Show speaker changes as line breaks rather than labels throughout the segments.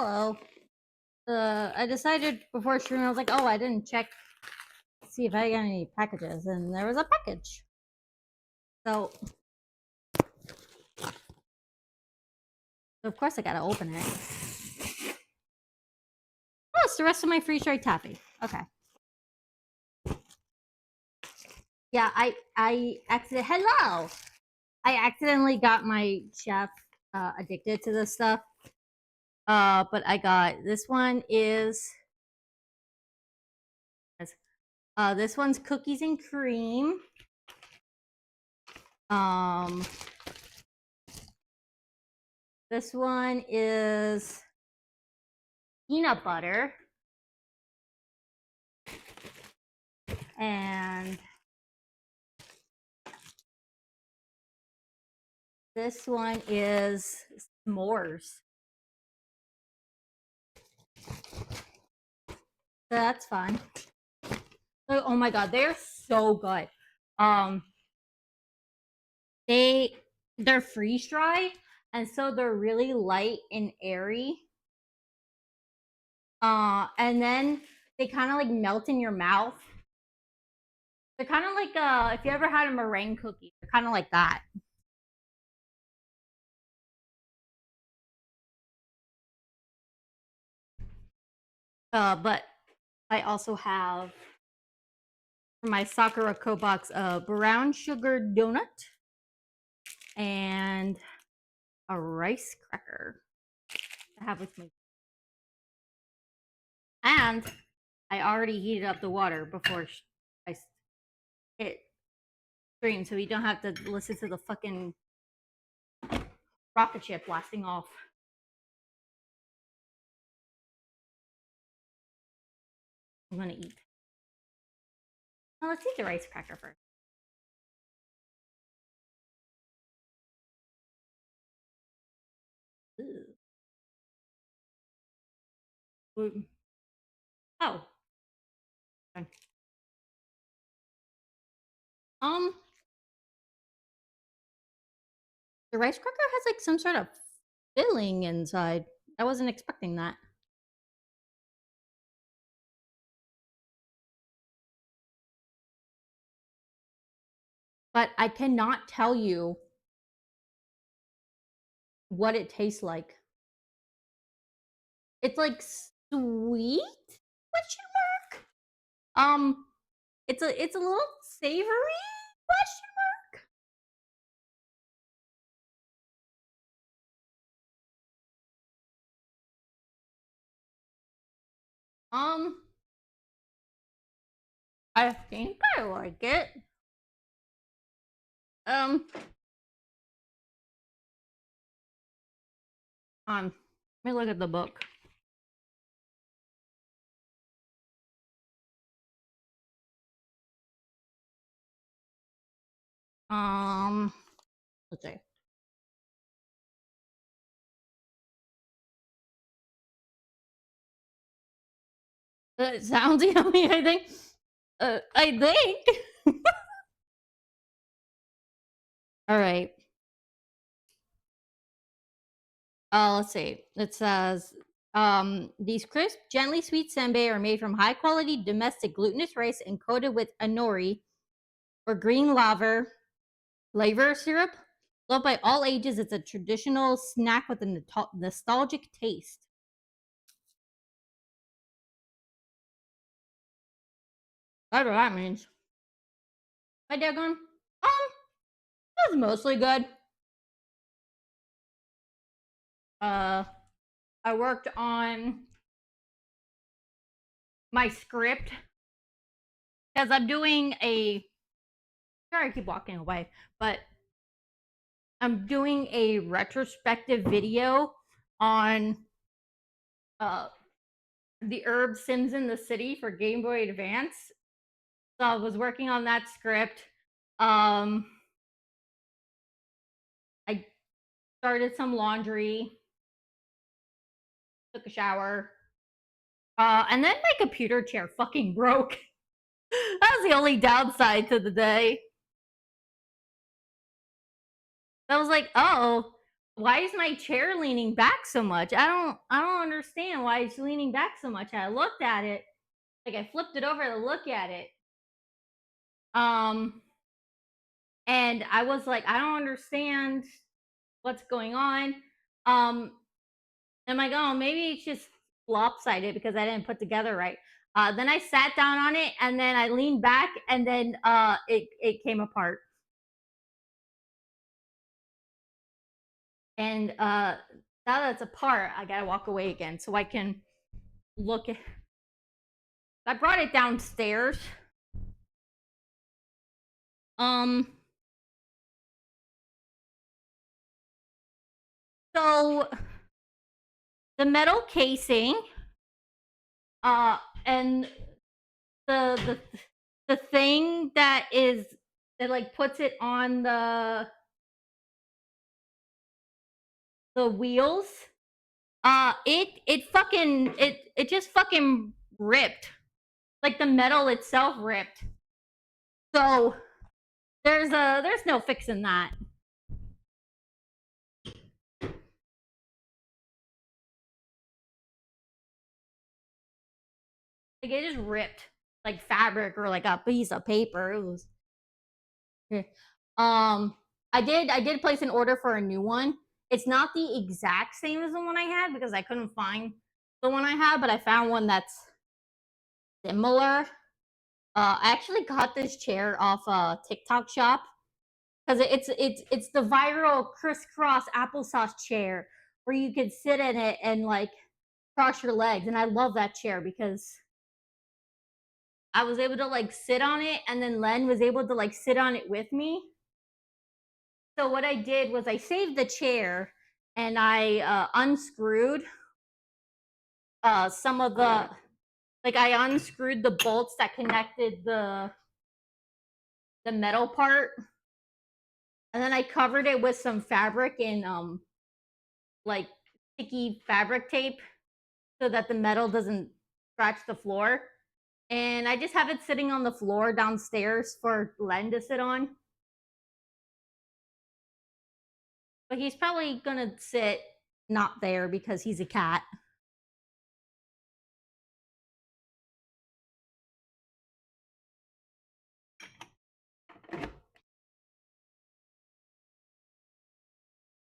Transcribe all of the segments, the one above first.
hello. I decided before streaming, I was like, oh, I didn't check, see if I got any packages, and there was a package. So of course I gotta open it. Oh, it's the rest of my free straight taffy. Okay. Yeah, I hello. I accidentally got my chef addicted to this stuff. But I got this one is this one's cookies and cream. This one is peanut butter. And this one is s'mores. So that's fun. Oh my god, they're so good. They're freeze dry, and so they're really light and airy. And then they kind of like melt in your mouth. They're kind of like if you ever had a meringue cookie, they're kind of like that. But I also have for my Sakura Kobox a brown sugar donut and a rice cracker to have with me. And I already heated up the water before I hit stream, so you don't have to listen to the fucking rocket ship blasting off. I'm gonna eat. Well, let's eat the rice cracker first. Ooh. Oh. Okay. The rice cracker has like some sort of filling inside. I wasn't expecting that. But I cannot tell you what it tastes like. It's like sweet? Question mark? It's a little savory? Question mark? I think I like it. Let me look at the book. Let's see. It sounds yummy, I think. I think. All right. Let's see. It says, these crisp, gently sweet senbei are made from high quality domestic glutinous rice and coated with anori or green laver syrup. Loved by all ages, it's a traditional snack with a nostalgic taste. That's what that means. Hi, Dagon. It was mostly good. I worked on my script because I'm doing a. Sorry, I keep walking away, but I'm doing a retrospective video on the herb Sims in the City for Game Boy Advance. So I was working on that script. I started some laundry, took a shower, and then my computer chair fucking broke. That was the only downside to the day. I was like, oh, why is my chair leaning back so much? I don't understand why it's leaning back so much. I looked at it, like I flipped it over to look at it. Um and I was like, I don't understand what's going on. Um I'm like, oh, maybe it's just lopsided because I didn't put together right. Then I sat down on it and then I leaned back and then it came apart. And now that it's apart, I gotta walk away again so I can look at. I brought it downstairs. Um. So the metal casing, uh, and the the the thing that like puts it on the wheels, it just fucking ripped. Like the metal itself ripped. So there's no fixing that. Like it just ripped like fabric or like a piece of paper. It was um I did place an order for a new one. It's not the exact same as the one I had because I couldn't find the one I had, but I found one that's similar. I actually got this chair off a TikTok shop because it's the viral crisscross applesauce chair where you could sit in it and like cross your legs, and I love that chair because I was able to like sit on it, and then Len was able to like sit on it with me. So what I did was I saved the chair and I unscrewed some of the like I unscrewed the bolts that connected the metal part, and then I covered it with some fabric and like sticky fabric tape so that the metal doesn't scratch the floor. And I just have it sitting on the floor downstairs for Len to sit on. But he's probably gonna sit not there because he's a cat.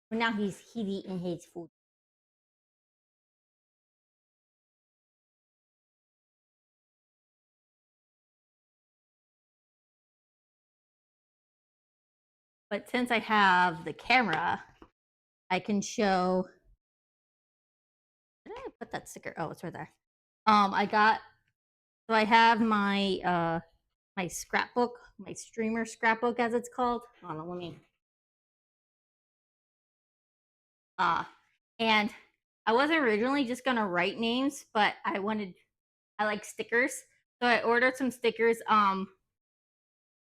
But now he's eating his food. But since I have the camera, I can show. Did I put that sticker? Oh, it's right there. I got. So I have my scrapbook, my streamer scrapbook as it's called. Hold on, let me. Uh, and I wasn't originally just gonna write names, but I like stickers, so I ordered some stickers.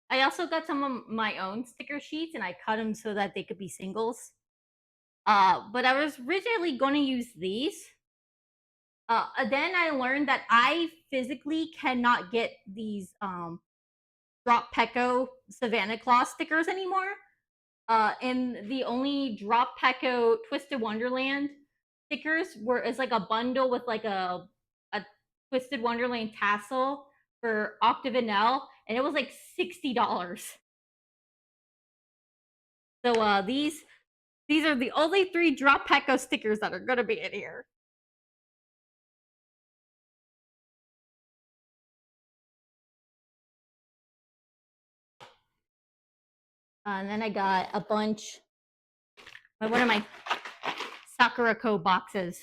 I also got some of my own sticker sheets, and I cut them so that they could be singles. But I was originally going to use these. Then I learned that I physically cannot get these Drop Pecco Savannah Claus stickers anymore. And the only Drop Pecco Twisted Wonderland stickers were is like a bundle with like a Twisted Wonderland tassel for Octavinelle, and it was like $60. So these are the only 3 Drop Pecco stickers that are gonna be in here. And then I got a bunch. One of my Sakurako boxes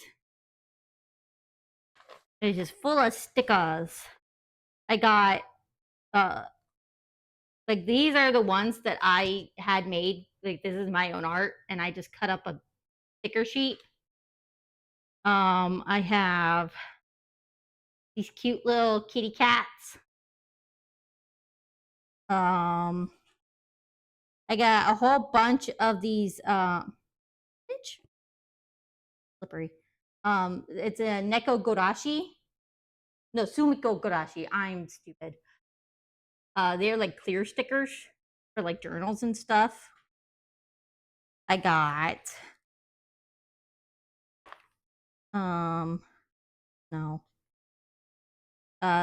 is just full of stickers. I got like these are the ones that I had made. Like this is my own art, and I just cut up a sticker sheet. I have these cute little kitty cats. I got a whole bunch of these slippery. It's a Neko Gorashi. No, Sumiko Gorashi. I'm stupid. They're like clear stickers for like journals and stuff. I got No.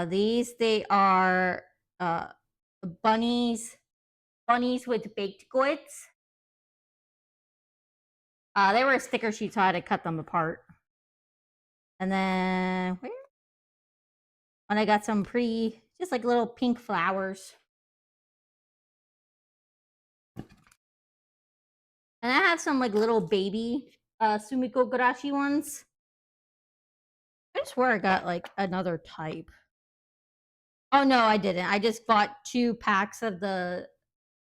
These they are uh bunnies with baked goods. They were sticker sheets, so I had to cut them apart. And then where? And I got some pretty, just like little pink flowers. And I have some like little baby Sumiko Gurashi ones. I swear I got like another type. Oh no, I didn't. I just bought 2 packs of the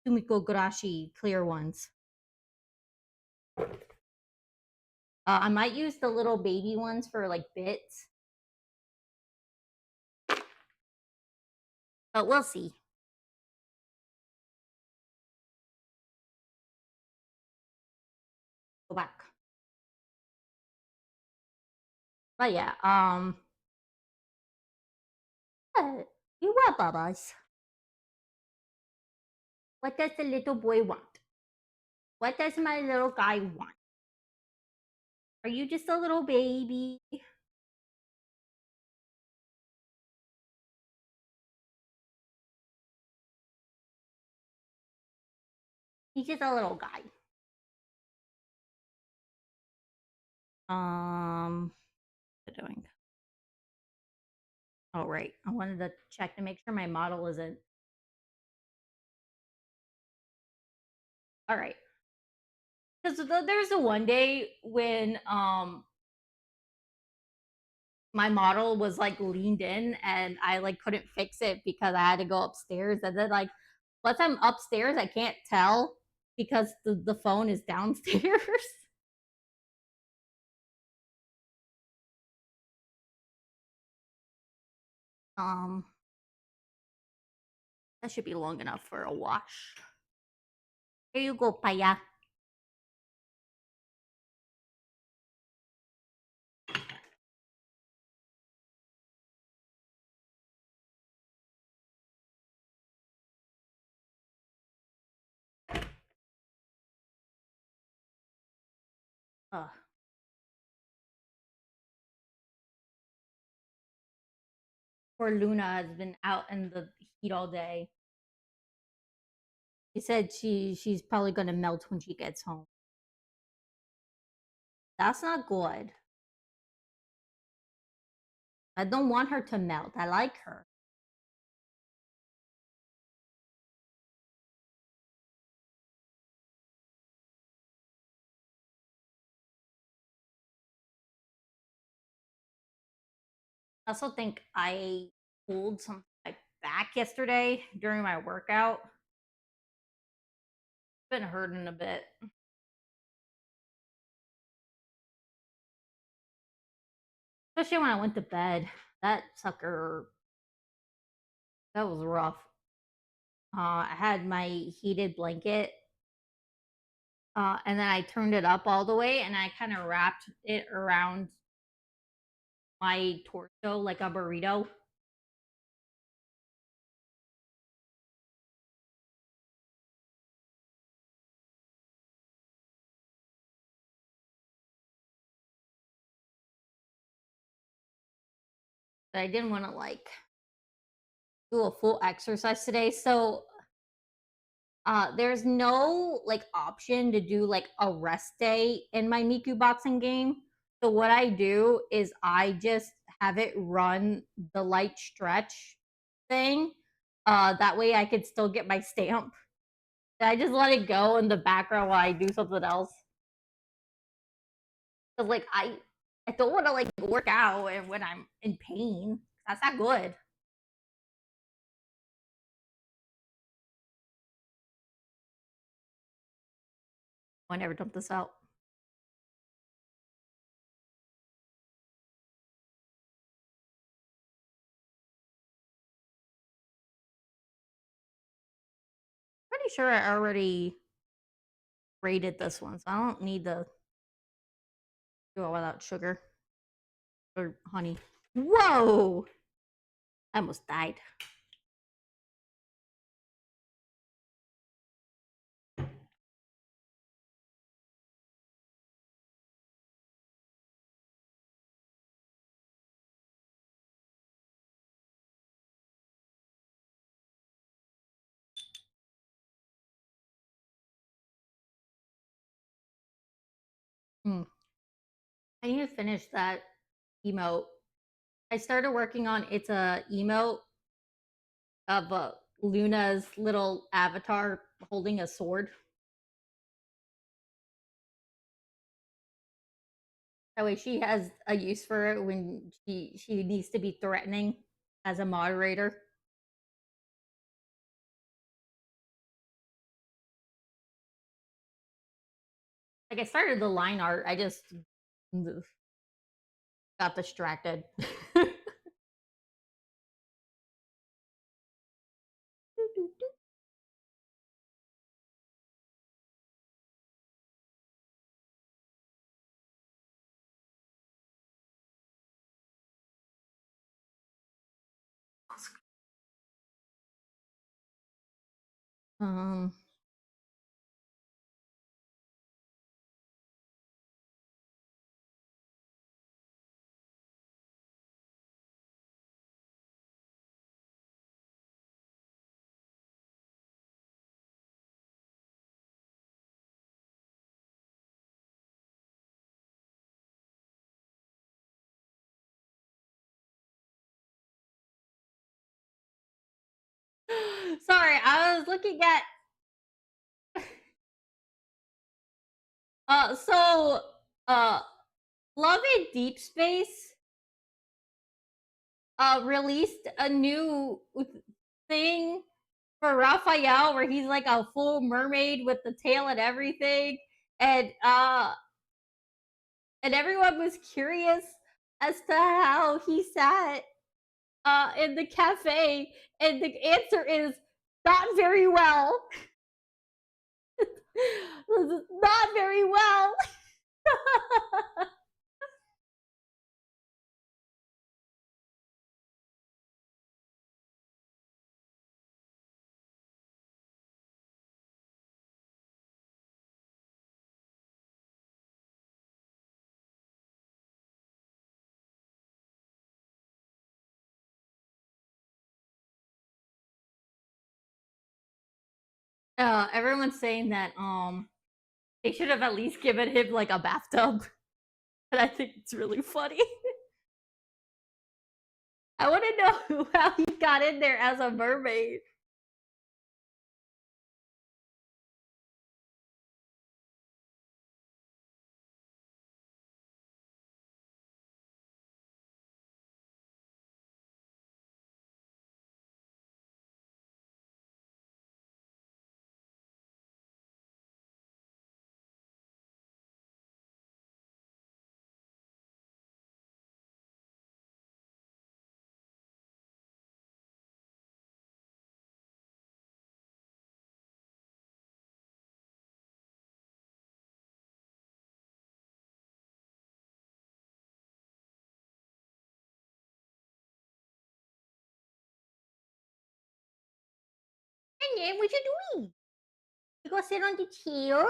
Sumiko Gurashi clear ones. I might use the little baby ones for like bits. But we'll see. Go back. But yeah, you what, Babas? What does the little boy want? What does my little guy want? Are you just a little baby? He's just a little guy. What am I doing? Oh, right. I wanted to check to make sure my model isn't. All right. Because there's a one day when my model was like leaned in and I like couldn't fix it because I had to go upstairs. And then like once I'm upstairs, I can't tell because the phone is downstairs. um that should be long enough for a wash. Here you go, Paya. Ugh. Poor Luna has been out in the heat all day. She said she's probably gonna melt when she gets home. That's not good. I don't want her to melt. I like her. I also think I pulled some my back yesterday during my workout. It's been hurting a bit. Especially when I went to bed. That sucker, that was rough. I had my heated blanket, and then I turned it up all the way, and I kind of wrapped it around my torso like a burrito. But I didn't want to like do a full exercise today, so there's no like option to do like a rest day in my Miku boxing game. So what I do is I just have it run the light stretch thing. That way I could still get my stamp. I just let it go in the background while I do something else. Cause like I don't want to like work out and when I'm in pain. That's not good. I never dump this out. Pretty sure I already rated this one, so I don't need to do it without sugar or honey. Whoa! I almost died. I need to finish that emote. I started working on it's a emote of Luna's little avatar holding a sword. That way she has a use for it when she needs to be threatening as a moderator. Like I started the line art, I just got distracted. um Sorry, I was looking at so uh Love in Deep Space released a new thing for Raphael where he's like a full mermaid with the tail and everything. And everyone was curious as to how he sat in the cafe, and the answer is not very well. Not very well. Everyone's saying that they should have at least given him like a bathtub. And I think it's really funny. I want to know how he got in there as a mermaid. And then what you doing? You go sit on the chair?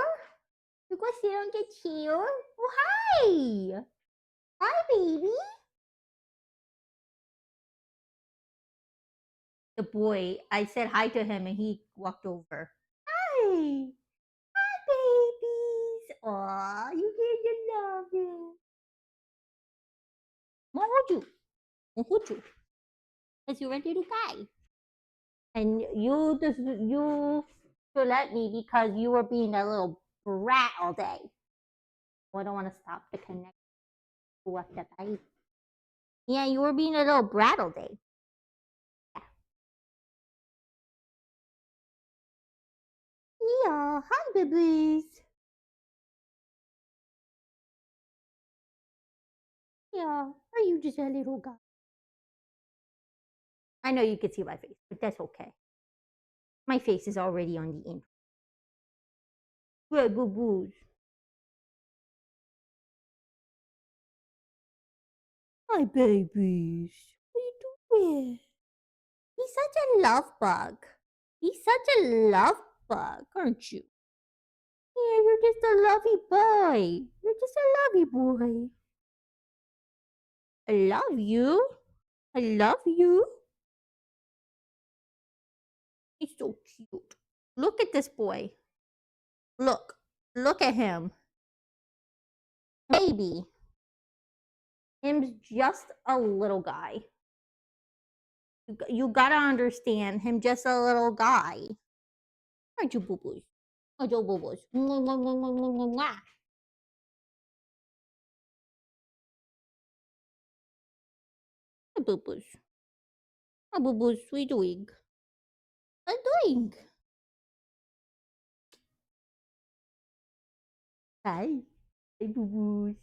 You go sit on the chair? Oh, hi! Hi, baby! The boy, I said hi to him and he walked over. Hi! Hi, babies! Aw, you get to love you. I'll hold you. I'll hold you. Because you're ready to die. And you should let me because you were being a little brat all day. Well, I don't want to stop the connection with the baby. Yeah, you were being a little brat all day. Yeah, hi, babies. Yeah, are you just a little guy? I know you can see my face, but that's okay. My face is already on the intro. Good boo boos. Hi, babies. What are you doing? He's such a love bug. He's such a love bug, aren't you? Yeah, you're just a lovey boy. You're just a lovey boy. I love you. I love you. He's so cute. Look at this boy. Look. Look at him. Baby. him's just a little guy. You gotta understand him, just a little guy. Aren't you boo boos? Aren't you boo boos? Boo boos. Boo boos, what are you doing? What are you doing? Hi. Hey, boo boos.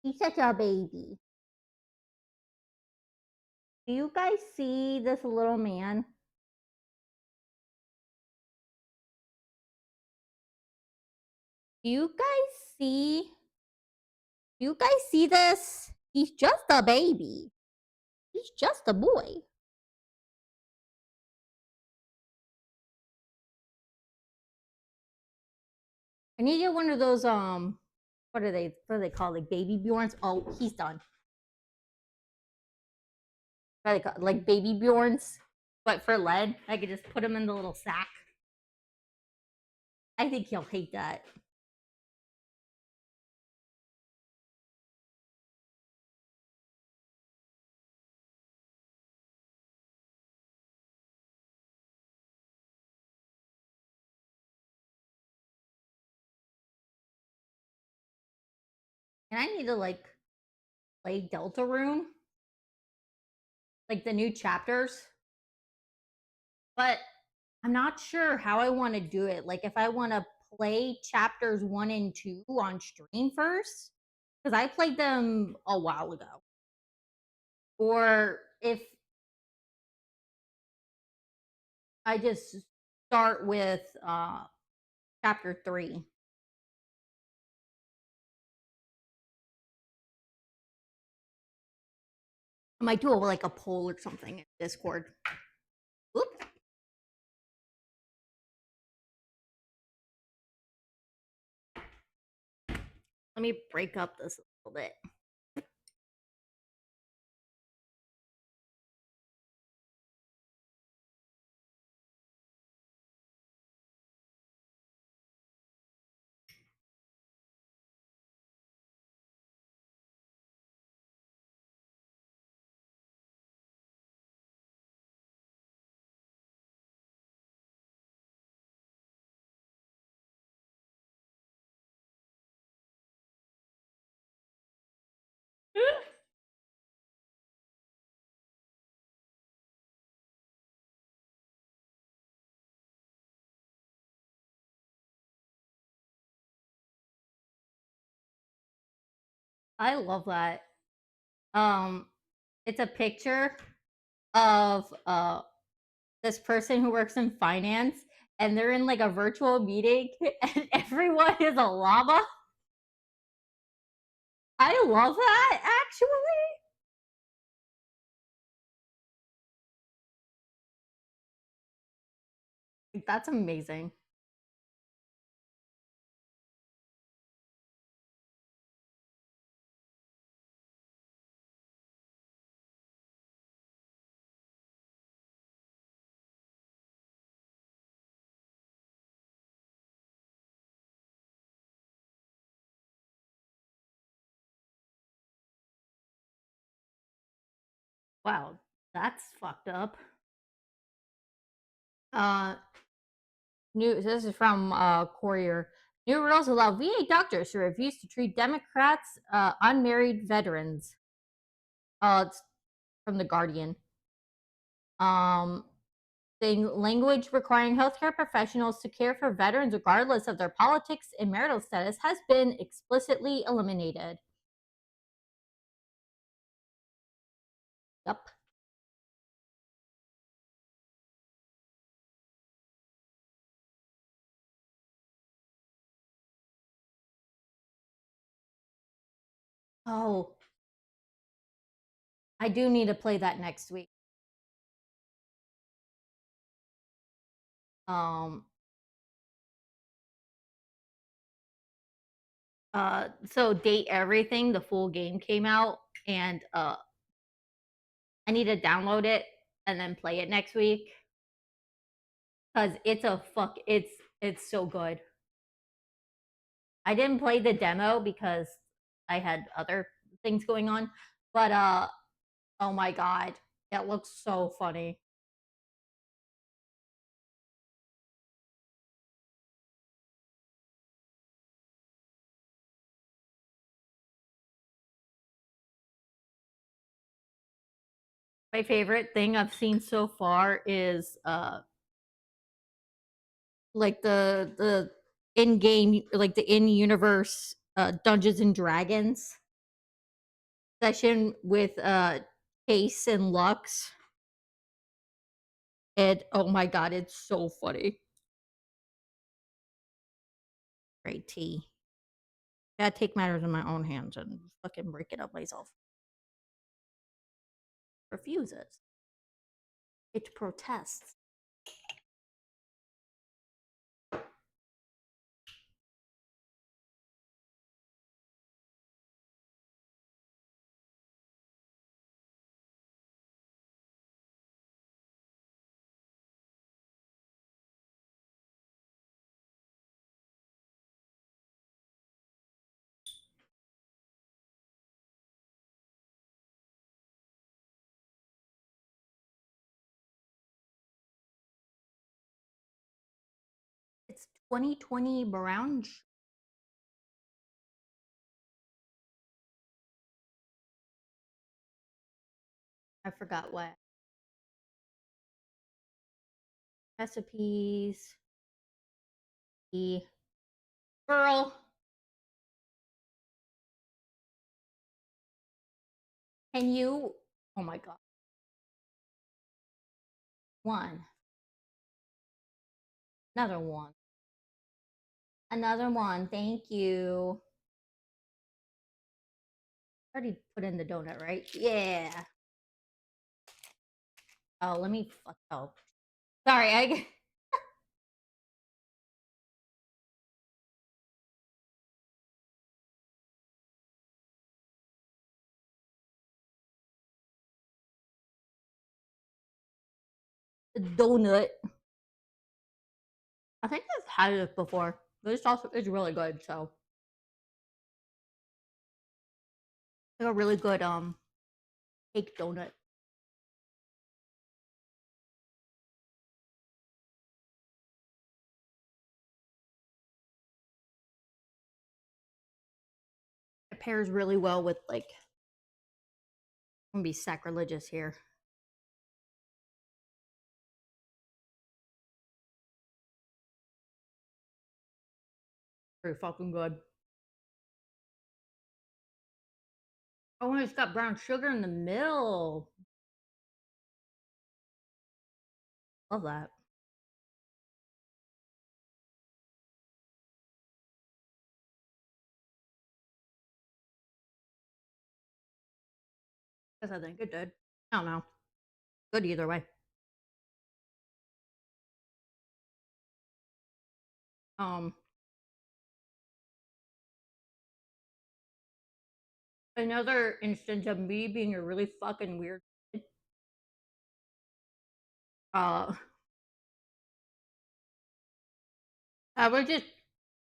He's such a baby. Do you guys see this little man? Do you guys see? Do you guys see this? He's just a baby. He's just a boy. I need to get one of those what are they called? Like baby Bjorns? Oh, he's done. What are they called? Like baby Bjorns, but for lead. I could just put him in the little sack. I think he'll hate that. And I need to like play Deltarune, like the new chapters. But I'm not sure how I want to do it. Like if I want to play chapters 1 and 2 on stream first, because I played them a while ago, or if I just start with chapter 3. I might do like a poll or something in Discord. Oop. Let me break up this a little bit. I love that. It's a picture of this person who works in finance, and they're in like a virtual meeting, and everyone is a llama. I love that actually. That's amazing. Wow, that's fucked up. Uh, this is from Courier. New rules allow VA doctors to refuse to treat Democrats' unmarried veterans. It's from the Guardian. The language requiring healthcare professionals to care for veterans regardless of their politics and marital status has been explicitly eliminated. Yep. Oh, I do need to play that next week. Um, so Date Everything, the full game came out, and I need to download it and then play it next week. because it's so good. I didn't play the demo because I had other things going on, but oh my god, that looks so funny. My favorite thing I've seen so far is like the in-game, like the in-universe Dungeons and Dragons session with Chase and Lux. And oh my god, it's so funny. Great tea. Gotta take matters in my own hands and fucking break it up myself. Refuses. It protests. It's 2020 brown. I forgot what. Recipes. The girl. Can you? Oh my god. One. Another one. Another one. Thank you. I already put in the donut, right? Yeah. Oh, let me fuck. Oh, sorry. I the donut. I think I've had it before. But it's also it's really good. So it's a really good cake donut. It pairs really well with like. I'm gonna be sacrilegious here. Pretty fucking good. Oh, and it's got brown sugar in the middle. Love that. Guess I think it did. I don't know. Good either way. Um, another instance of me being a really fucking weird kid. Uh, I would just,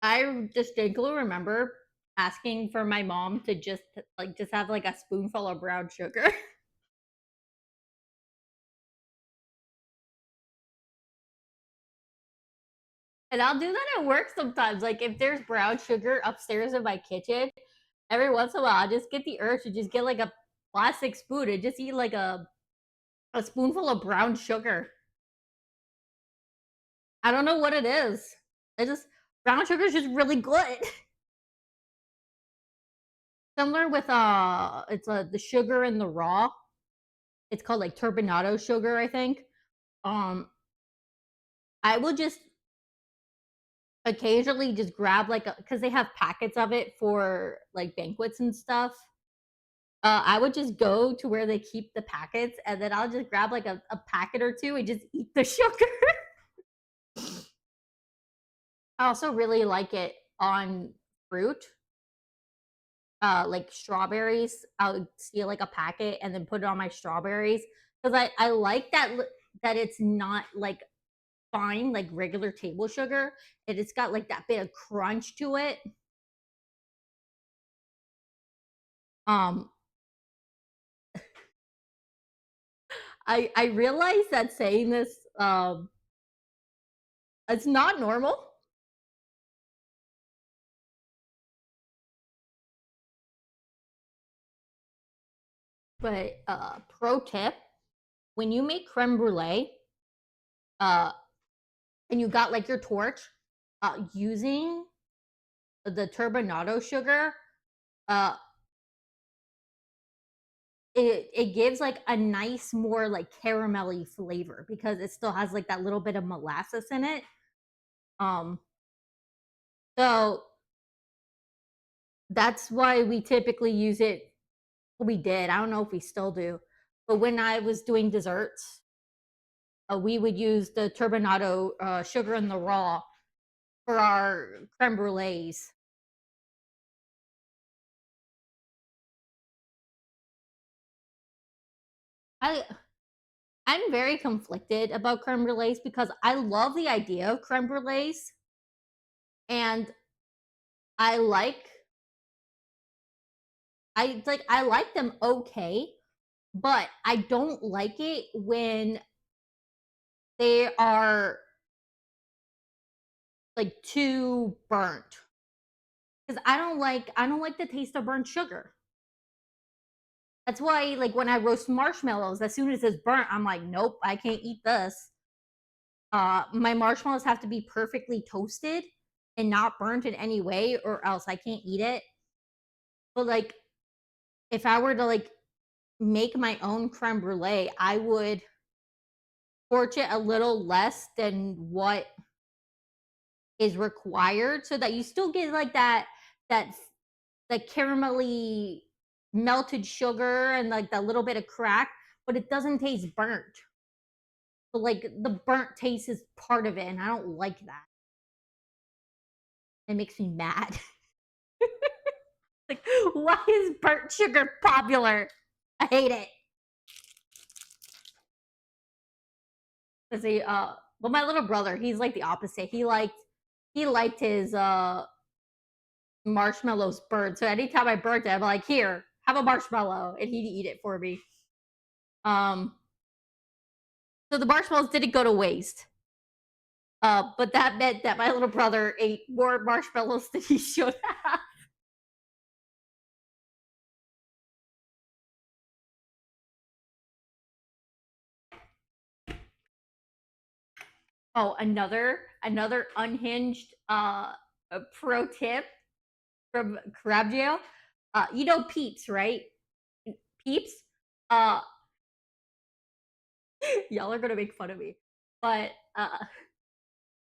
I distinctly remember asking for my mom to just have like a spoonful of brown sugar. And I'll do that at work sometimes. Like if there's brown sugar upstairs in my kitchen, every once in a while I just get the urge to just get like a plastic spoon and just eat like a spoonful of brown sugar. I don't know what it is. It just brown sugar is just really good. Similar with it's the sugar in the raw. It's called like turbinado sugar, I think. Um, I will just occasionally just grab like because they have packets of it for like banquets and stuff. I would just go to where they keep the packets, and then I'll just grab like a packet or two and just eat the sugar. I also really like it on fruit, like strawberries. I'll steal like a packet and then put it on my strawberries because I like that it's not like fine, like regular table sugar, and it's got like that bit of crunch to it. Um, I realize that saying this, it's not normal, but pro tip: when you make creme brulee, uh, and you got like your torch, using the turbinado sugar, uh, it gives like a nice, more like caramelly flavor because it still has like that little bit of molasses in it. Um, so that's why we typically use it. We did. I don't know if we still do, but when I was doing desserts, we would use the turbinado sugar in the raw for our creme brulees. I I'm very conflicted about creme brulees because I love the idea of creme brulees and I like I like them okay, but I don't like it when they are like too burnt because I don't like the taste of burnt sugar. That's why like when I roast marshmallows, as soon as it's burnt, I'm like, nope, I can't eat this. My marshmallows have to be perfectly toasted and not burnt in any way, or else I can't eat it. But like if I were to like make my own creme brulee, I would torch it a little less than what is required so that you still get like that the caramelly melted sugar and like that little bit of crack, but it doesn't taste burnt. But like the burnt taste is part of it, and I don't like that. It makes me mad. Like, why is burnt sugar popular? I hate it. Let's see, well, my little brother, he's like the opposite. He liked his marshmallows burnt. So anytime I burnt it, I'm like, here, have a marshmallow, and he'd eat it for me. Um, so the marshmallows didn't go to waste. But that meant that my little brother ate more marshmallows than he should have. Oh, another unhinged a pro tip from crab jail. You know Peeps, right? Peeps. Uh, y'all are gonna make fun of me, but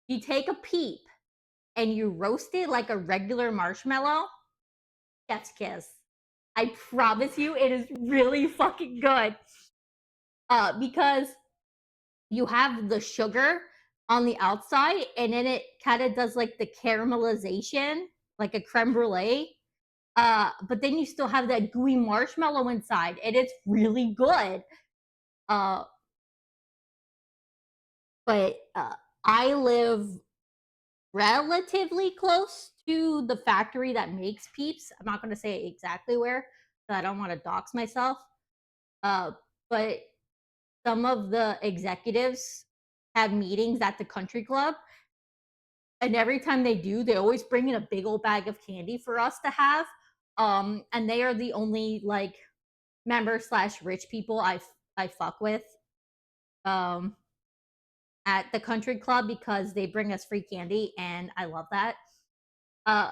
you take a peep and you roast it like a regular marshmallow. Chef's kiss. I promise you, it is really fucking good. Because you have the sugar on the outside, and then it kind of does like the caramelization, like a creme brulee. But then you still have that gooey marshmallow inside, and it's really good. Uh, but I live relatively close to the factory that makes Peeps. I'm not going to say exactly where, so I don't want to dox myself. But some of the executives have meetings at the country club, and every time they do, they always bring in a big old bag of candy for us to have. And they are the only like members slash rich people I fuck with. Um, at the country club because they bring us free candy, and I love that. Uh,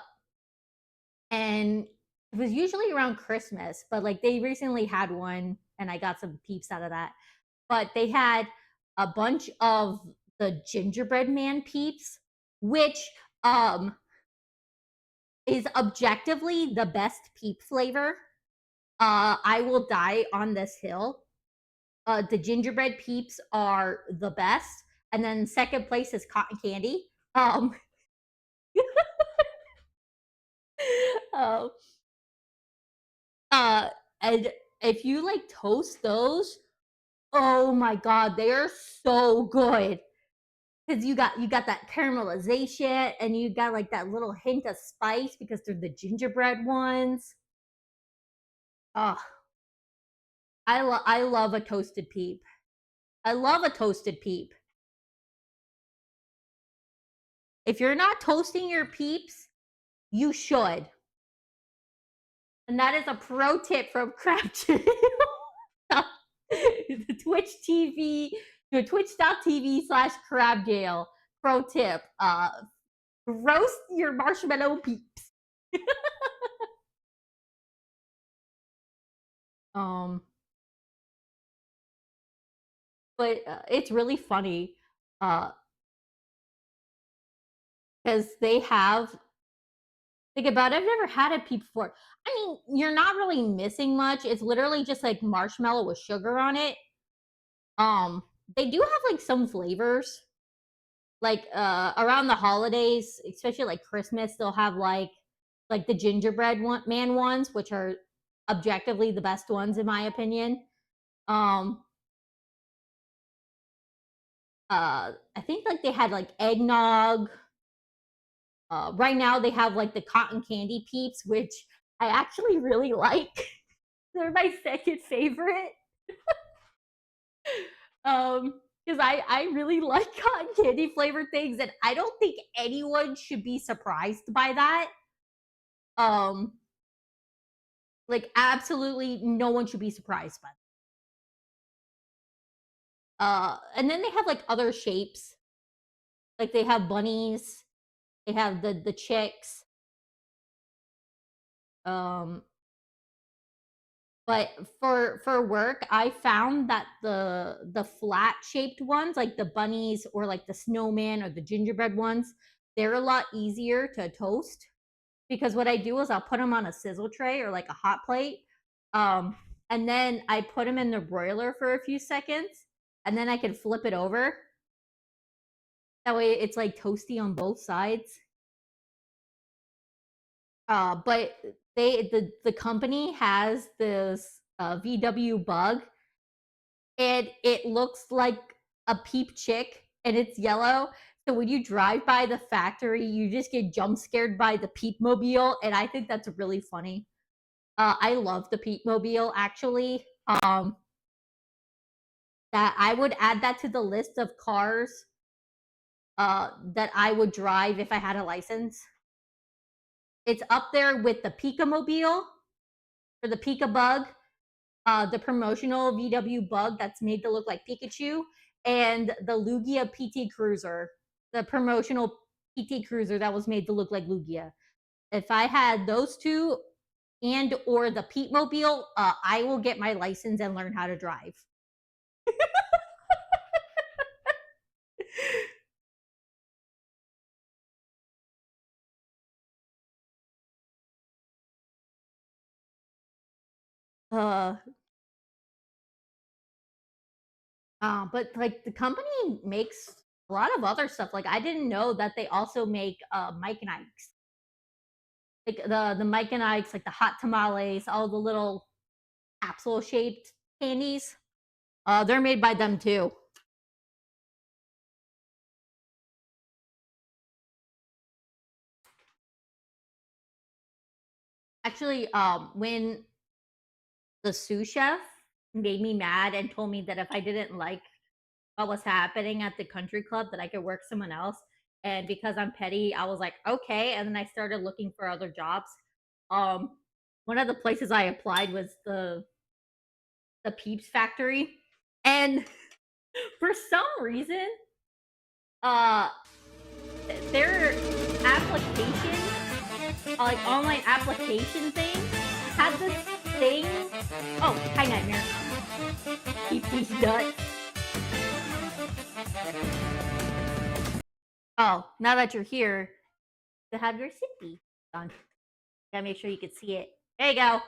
and it was usually around Christmas, but like they recently had one, and I got some peeps out of that. But they had a bunch of the gingerbread man peeps, which um is objectively the best peep flavor. I will die on this hill. The gingerbread peeps are the best, and then second place is cotton candy. Uh, uh, and if you like toast those, oh my god, they are so good. because you got that caramelization and you got like that little hint of spice because they're the gingerbread ones. Oh, I love a toasted peep. I love a toasted peep. If you're not toasting your peeps, you should. And that is a pro tip from Crab Channel. The Twitch TV, the twitch.tv/Crab Jail. Pro tip. Roast your marshmallow peeps. um but it's really funny because they have, think about it, I've never had a peep before. I mean, you're not really missing much. It's literally just like marshmallow with sugar on it. Um, they do have like some flavors. Like around the holidays, especially like Christmas, they'll have like the man ones, which are objectively the best ones in my opinion. Um I think like they had like eggnog. Right now they have like the cotton candy peeps, which I actually really like. They're my second favorite. Because I really like cotton candy flavored things, and I don't think anyone should be surprised by that. Um, like absolutely no one should be surprised by that. And then they have like other shapes. Like they have bunnies, they have the chicks. Um, but for work, I found that the flat shaped ones, like the bunnies or like the snowman or the gingerbread ones, they're a lot easier to toast because what I do is I'll put them on a sizzle tray or like a hot plate. Um, and then I put them in the broiler for a few seconds and then I can flip it over. That way it's like toasty on both sides. But the company has this VW bug and it looks like a peep chick and it's yellow. So when you drive by the factory, you just get jump scared by the peep mobile, and I think that's really funny. I love the peep mobile actually. That I would add that to the list of cars that I would drive if I had a license. It's up there with the Pika mobile or the Pika bug, the promotional VW bug that's made to look like Pikachu, and the Lugia PT Cruiser, the promotional PT Cruiser that was made to look like Lugia. If I had those two and or the Pete Mobile, I will get my license and learn how to drive. uh, but like the company makes a lot of other stuff. Like I didn't know that they also make Mike and Ike's. Like the Mike and Ike's, like the hot tamales, all the little capsule shaped candies. They're made by them too. Actually, when the sous chef made me mad and told me that if I didn't like what was happening at the country club, that I could work someone else. And because I'm petty, I was like, okay. And then I started looking for other jobs. Um, one of the places I applied was the Peeps factory. And for some reason, uh their application, like online application thing, had this thing. Oh, hi Nightmare. Keep these nuts. Oh, now that you're here, to have your sippy on. Gotta make sure you can see it. There you go.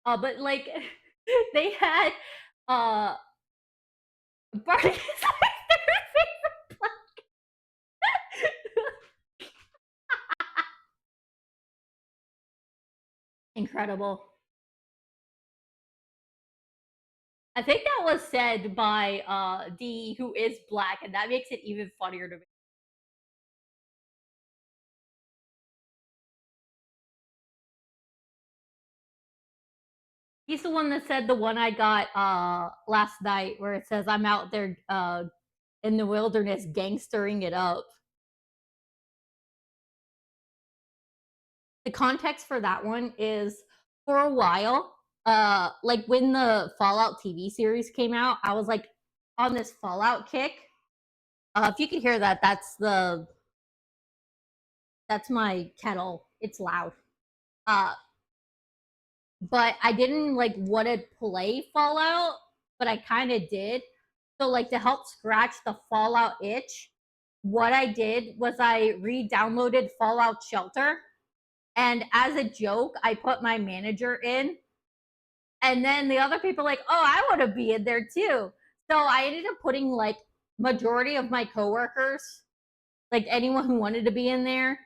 But like they had uh Barney is my favorite Incredible. I think that was said by D, who is black, and that makes it even funnier to me. He's the one that said the one I got last night where it says I'm out there in the wilderness gangstering it up. The context for that one is for a while, like when the Fallout TV series came out, I was like on this Fallout kick. If you can hear that, that's my kettle. It's loud. Uh, but I didn't like want to play Fallout, but I kind of did. So like to help scratch the Fallout itch, what I did was I re-downloaded Fallout Shelter, and as a joke, I put my manager in, and then the other people like, oh, I want to be in there too. So I ended up putting like majority of my coworkers, like anyone who wanted to be in there.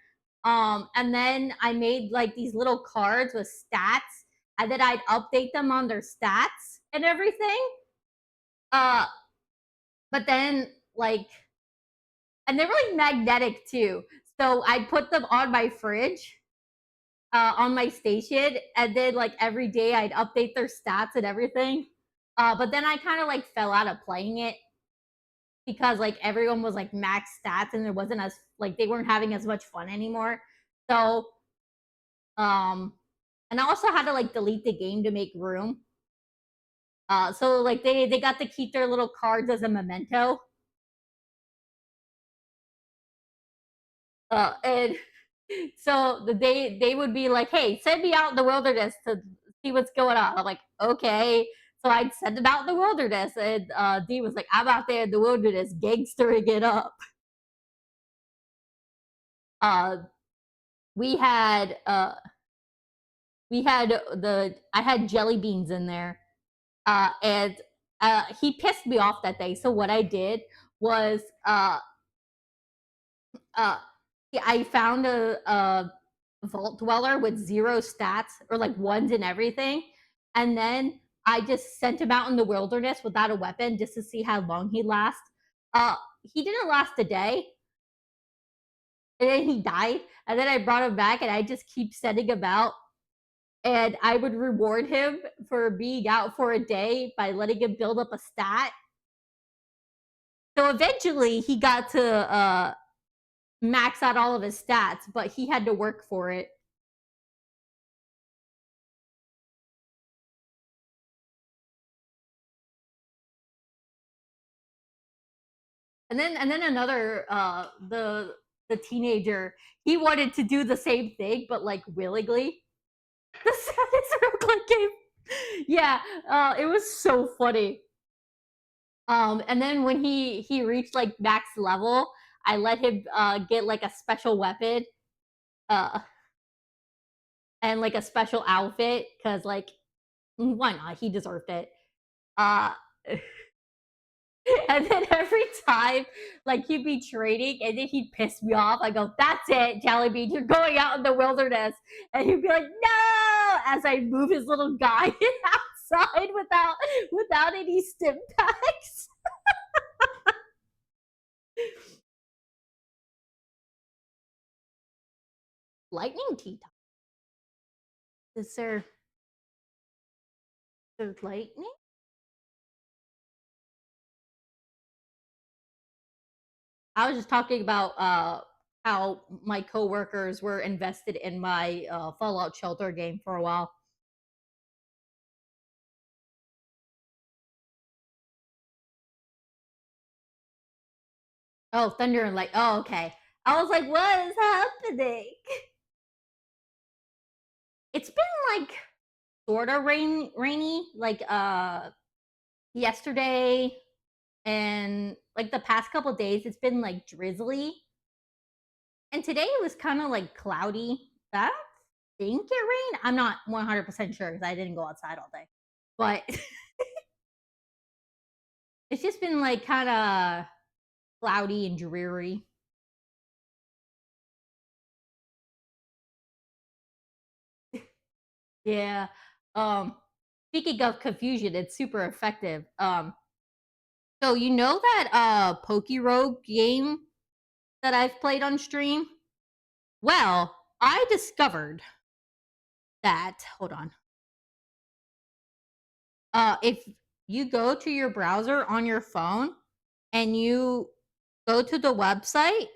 And then I made like these little cards with stats, and then I'd update them on their stats and everything. Uh, but then like, and they were like magnetic too. So I'd put them on my fridge, on my station, and then like every day I'd update their stats and everything. But then I kind of like fell out of playing it because like everyone was like max stats and there wasn't as like they weren't having as much fun anymore. So um and I also had to like delete the game to make room. So like they got to keep their little cards as a memento. And so they would be like, "Hey, send me out in the wilderness to see what's going on." I'm like, "Okay." So I'd send them out in the wilderness, and D was like, "I'm out there in the wilderness, gangstering it up." Uh, we had the I had jelly beans in there, and he pissed me off that day. So what I did was uh, I found a vault dweller with zero stats or like ones and everything, and then I just sent him out in the wilderness without a weapon just to see how long he'd last. Uh, he didn't last a day, and then he died. And then I brought him back, and I just keep sending him out, and I would reward him for being out for a day by letting him build up a stat. So eventually, he got to max out all of his stats, but he had to work for it. And then another the teenager, he wanted to do the same thing but like willingly. The saddest roguelike game. Yeah, it was so funny. And then when he reached like max level, I let him get like a special weapon, uh, and like a special outfit because like why not? He deserved it. Uh, and then every time, like he'd be trading, and then he'd piss me off. I go, "That's it, Jellybean, you're going out in the wilderness," and he'd be like, "No!" As I move his little guy outside without any stim packs. Lightning tea time. Is there lightning? I was just talking about how my coworkers were invested in my Fallout Shelter game for a while. Oh, Thunder and Light. Oh, okay. I was like, what is happening? It's been like sort of rainy, like yesterday and like the past couple days. It's been like drizzly, and today it was kind of like cloudy. I don't think it rained. I'm not 100% sure because I didn't go outside all day, but it's just been like kind of cloudy and dreary. Yeah. Um. speaking of confusion, it's super effective. So you know that Pokerogue game that I've played on stream? Well, I discovered that hold on. If you go to your browser on your phone and you go to the website,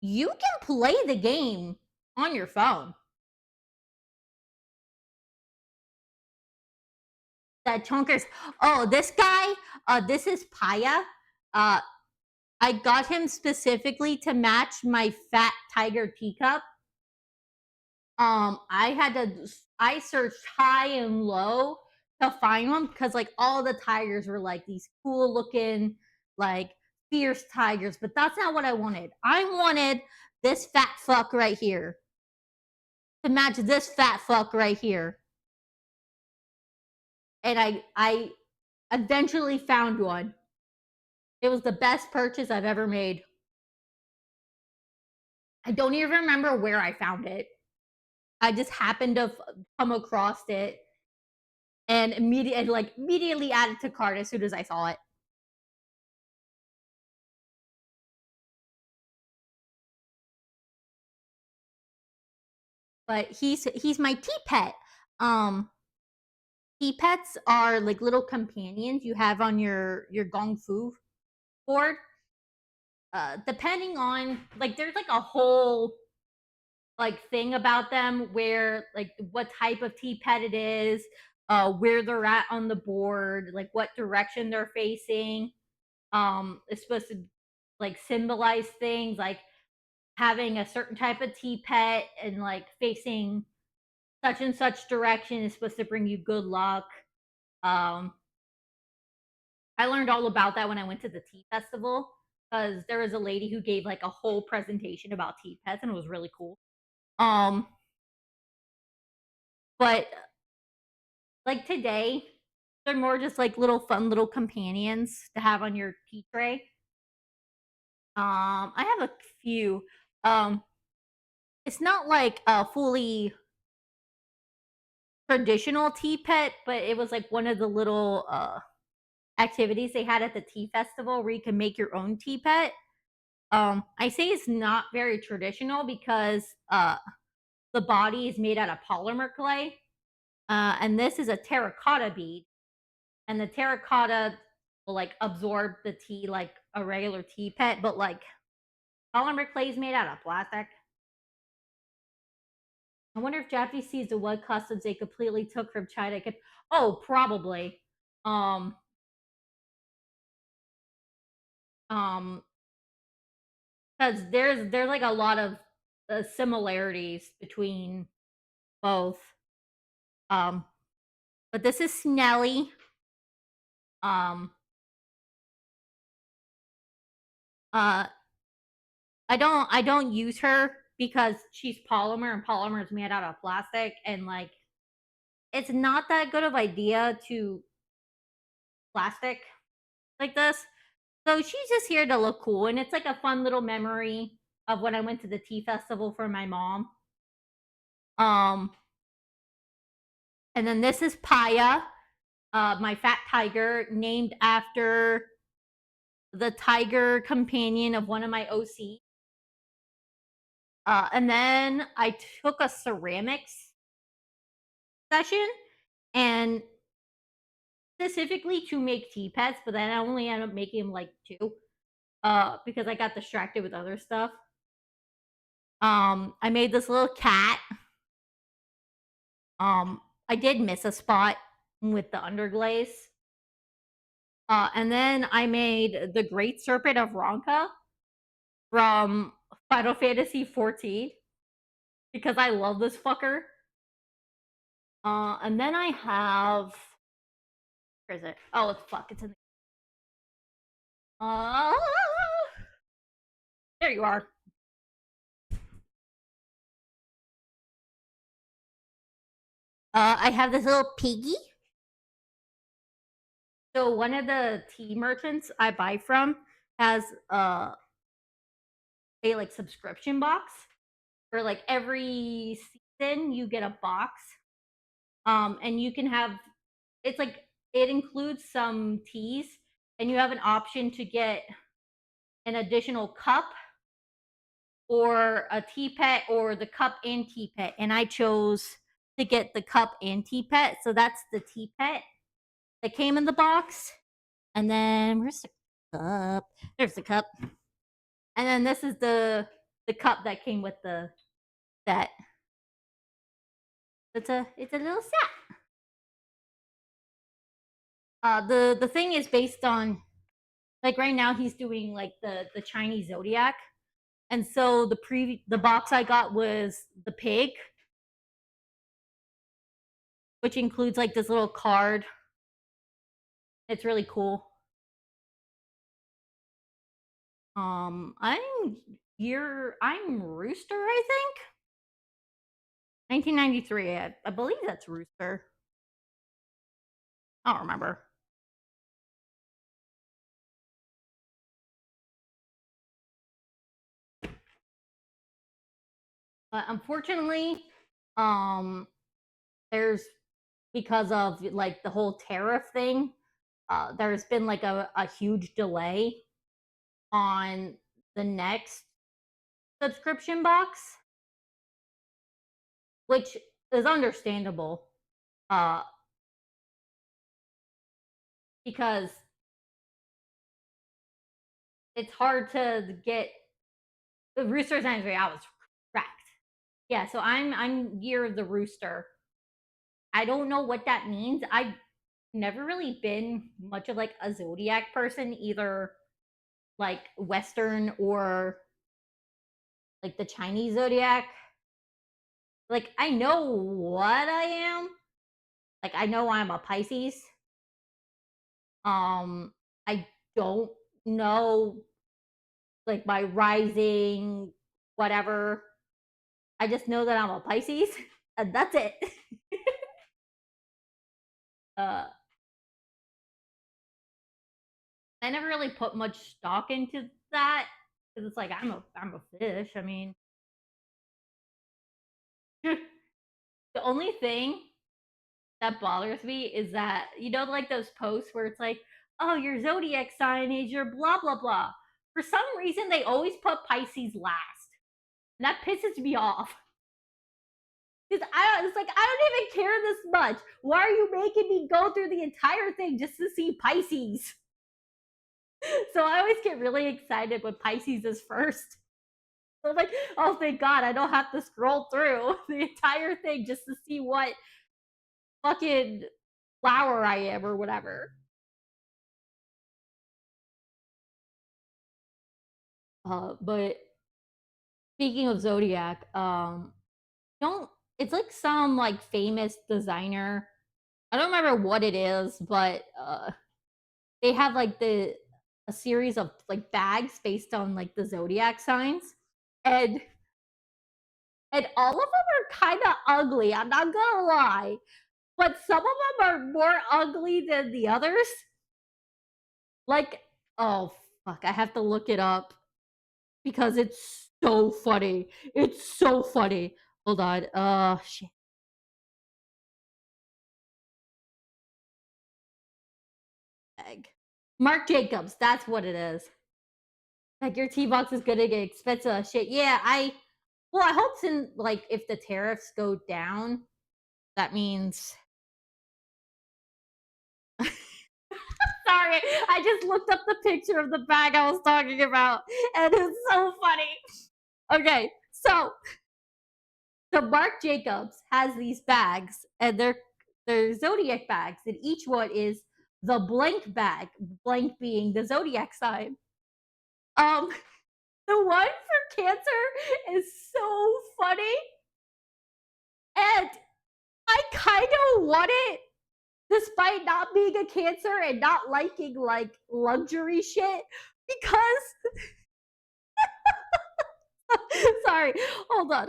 you can play the game on your phone. That Chonkers. Oh, this guy, this is Paya. Uh, I got him specifically to match my fat tiger teacup. I searched high and low to find one because like all the tigers were like these cool looking, like fierce tigers, but that's not what I wanted. I wanted this fat fuck right here to match this fat fuck right here. And I eventually found one. It was the best purchase I've ever made. I don't even remember where I found it. I just happened to come across it and immediately added to cart as soon as I saw it. But he's my tea pet. Tea pets are like little companions you have on your Gong Fu board. Depending on like there's like a whole like thing about them where like what type of tea pet it is, where they're at on the board, like what direction they're facing. It's supposed to like symbolize things like having a certain type of tea pet and like facing such and such direction is supposed to bring you good luck. Um, I learned all about that when I went to the tea festival because there was a lady who gave like a whole presentation about tea pets and it was really cool. Um, but like today, they're more just like little fun little companions to have on your tea tray. I have a few. Um, it's not like a fully traditional tea pet, but it was like one of the little activities they had at the tea festival where you can make your own tea pet. I say it's not very traditional because the body is made out of polymer clay, and this is a terracotta bead, and the terracotta will like absorb the tea like a regular tea pet, but like polymer clay is made out of plastic. I wonder if Japanese sees the wood customs they completely took from China. Oh, probably. Um, um, because there's like a lot of similarities between both. Um, but this is Snelly. Um, uh, I don't use her because she's polymer and polymer is made out of plastic and like it's not that good of idea to plastic like this. So she's just here to look cool and it's like a fun little memory of when I went to the tea festival for my mom. Um and then this is Paya, my fat tiger named after the tiger companion of one of my OC. And then I took a ceramics session and specifically to make tea pets, but then I only ended up making like two because I got distracted with other stuff. I made this little cat. I did miss a spot with the underglaze. And then I made the Great Serpent of Ronka from Final Fantasy 14 because I love this fucker. And then I have where is it? Oh, it's fuck. It's in the there you are. I have this little piggy. So one of the tea merchants I buy from has a like subscription box where like every season you get a box. And you can have it's like it includes some teas, and you have an option to get an additional cup or a tea pet or the cup and tea pet. And I chose to get the cup and tea pet. So that's the tea pet that came in the box. And then where's the cup? There's the cup. And then this is the cup that came with the set. It's a little set. The thing is based on like right now he's doing like the Chinese zodiac, and so the box I got was the pig, which includes like this little card. It's really cool. I'm Rooster, I think. 1993. I believe that's Rooster. I don't remember. But unfortunately, there's because of like the whole tariff thing, there's been like a huge delay on the next subscription box, which is understandable. Because it's hard to get the Rooster's angry. I was correct. Yeah, so I'm Year of the Rooster. I don't know what that means. I've never really been much of like a zodiac person, either like Western or like the Chinese zodiac. Like I know what I am. Like I know I'm a Pisces. I don't know like my rising whatever. I just know that I'm a Pisces and that's it. uh I never really put much stock into that because it's like I'm a fish. I mean, the only thing that bothers me is that like those posts where it's like, oh, your zodiac sign is your blah blah blah. For some reason, they always put Pisces last, and that pisses me off. Because it's like I don't even care this much. Why are you making me go through the entire thing just to see Pisces? So I always get really excited when Pisces is first. So I'm like, oh, thank God, I don't have to scroll through the entire thing just to see what fucking flower I am or whatever. But speaking of zodiac, don't it's like some like famous designer. I don't remember what it is, but they have like a series of like bags based on like the zodiac signs, and all of them are kind of ugly. I'm not gonna lie, but some of them are more ugly than the others. Like, oh fuck, I have to look it up because it's so funny. It's so funny. Hold on. Shit. Egg. Marc Jacobs. That's what it is. Like your T box is gonna get expensive. Shit. Yeah. Well, I hope in like if the tariffs go down, that means. Sorry, I just looked up the picture of the bag I was talking about, and it's so funny. Okay, so Marc Jacobs has these bags, and they're zodiac bags, and each one is the blank bag, blank being the zodiac sign. Um, the one for Cancer is so funny, and I kind of want it, despite not being a Cancer and not liking like luxury shit, because sorry, hold on. So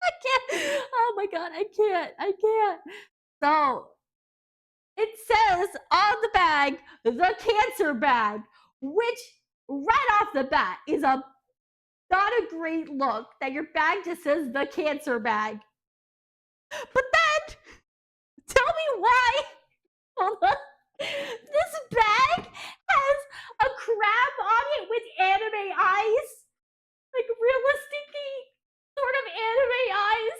I can't. Oh my god, I can't. So it says on the bag, the Cancer bag, which right off the bat is a not a great look that your bag just says the cancer bag. But then, tell me why. Hold on. This bag has a crab on it with anime eyes. Like realistic sort of anime eyes.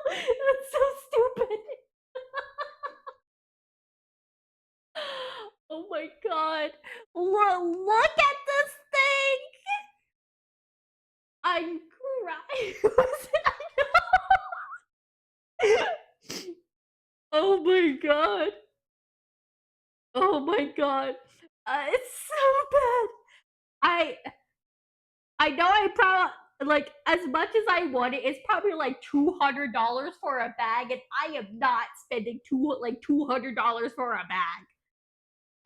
That's so stupid. Oh my god. Look at this thing. I'm crying. Oh my god. Oh my god. It's so bad. I I know I probably like as much as I want it, it's probably like $200 for a bag, and I am not spending $200 for a bag.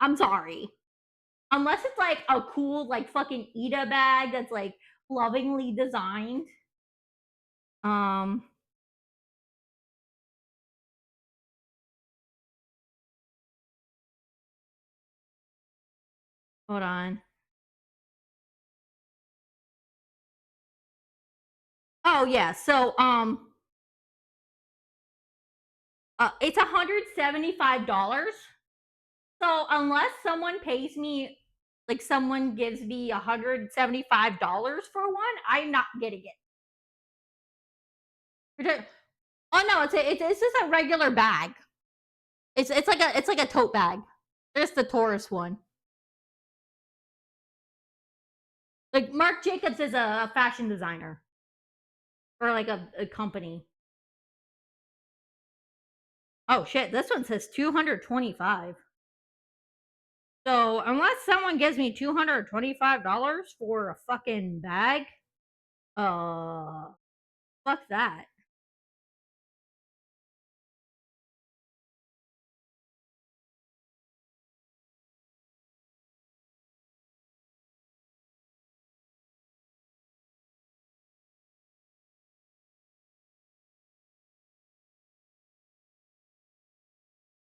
I'm sorry. Unless it's like a cool like fucking Ida bag that's like lovingly designed. Um Hold on. Oh yeah, so it's $175. So unless someone pays me, like someone gives me $175 for one, I'm not getting it. Oh no, it's just a regular bag. It's like a tote bag. Just the Taurus one. Like Marc Jacobs is a fashion designer or like a company. Oh shit, this one says 225. So unless someone gives me $225 for a fucking bag, uh, fuck that.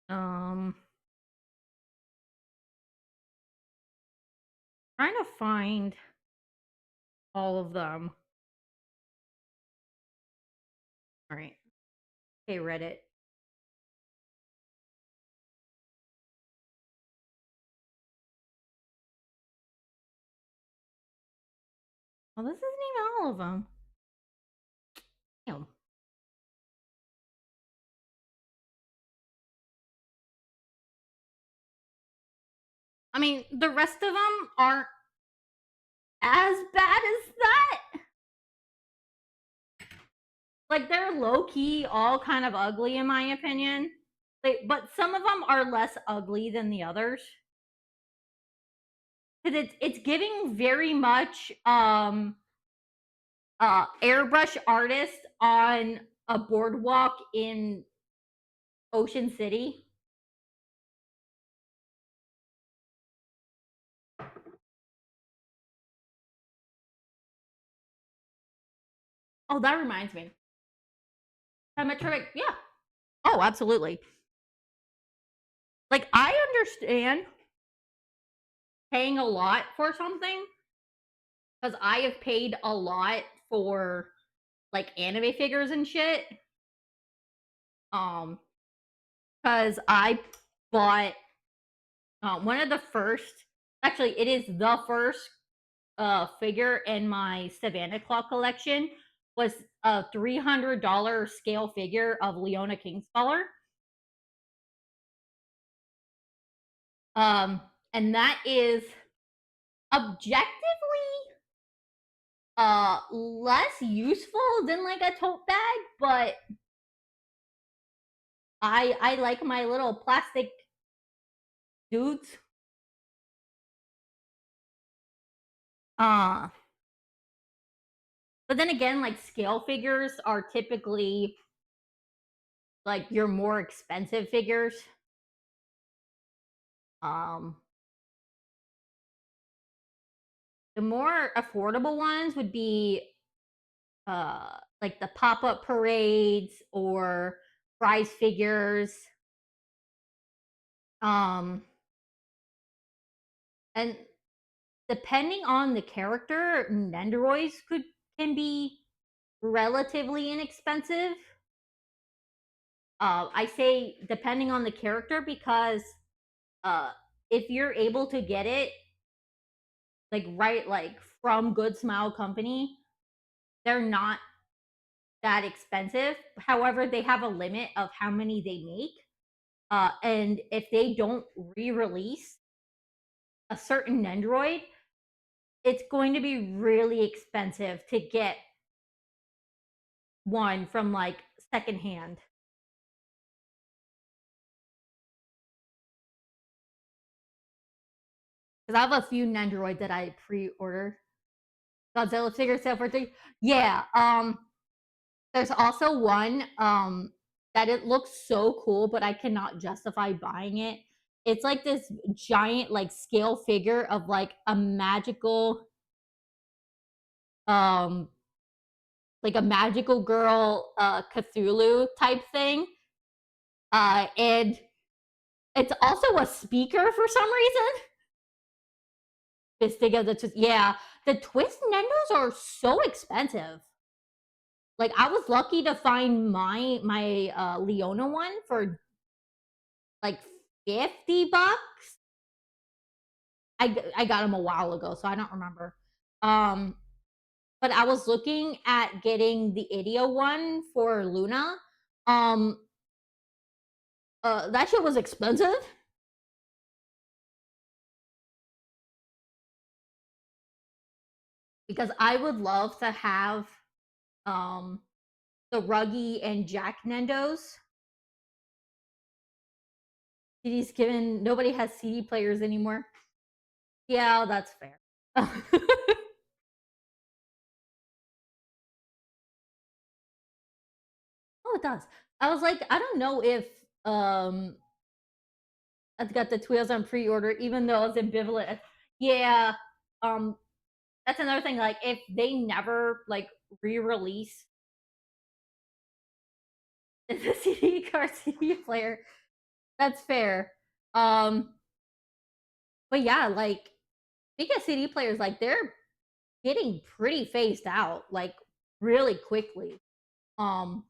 Um, Trying to find all of them. All right. Hey Reddit. Well, this isn't even all of them. Damn. I mean, the rest of them aren't as bad as that. Like they're low key, all kind of ugly in my opinion. But some of them are less ugly than the others. Because it's giving very much airbrush artist on a boardwalk in Ocean City. Oh, that reminds me. Metroid, yeah. Oh, absolutely. Like I understand paying a lot for something because I have paid a lot for like anime figures and shit. Um, because I bought one of the first. Actually, it is the first figure in my Savannah Claw collection. Was a $300 scale figure of Leona Kingscaller. And that is objectively less useful than like a tote bag, but I like my little plastic dudes. Uh but then again, like scale figures are typically like your more expensive figures. Um the more affordable ones would be like the pop-up parades or prize figures. Um, and depending on the character, Nendoroids can be relatively inexpensive. I say depending on the character because uh, if you're able to get it like from Good Smile Company, they're not that expensive. However, they have a limit of how many they make. And if they don't re-release a certain Nendoroid, it's going to be really expensive to get one from like secondhand. Because I have a few Nendoroid that I pre-ordered. Godzilla figure sale for 3. Yeah. There's also one that it looks so cool, but I cannot justify buying it. It's like this giant like scale figure of like a magical um like a magical girl Cthulhu type thing. And it's also a speaker for some reason. This thing of the twist. Yeah, the twist Nendos are so expensive. Like I was lucky to find my Leona one for like $50. I got them a while ago, so I don't remember. Um, but I was looking at getting the Idio one for Luna. Um, that shit was expensive because I would love to have um the Ruggy and Jack Nendos. CD's given nobody has CD players anymore. Yeah, that's fair. Oh, it does. I was like, I don't know if I've got the Twios on pre-order, even though I was ambivalent. Yeah, um, that's another thing. Like, if they never like re-release the CD card CD player, that's fair. Um, but yeah, like speaking of CD players, like they're getting pretty phased out, like really quickly. Um,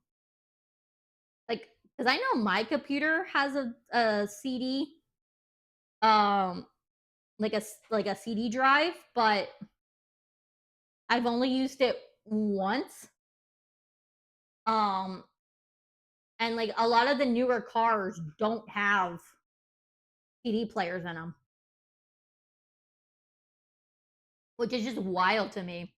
like because I know my computer has a CD, um, like a CD drive, but I've only used it once. Um, and like a lot of the newer cars don't have CD players in them, which is just wild to me.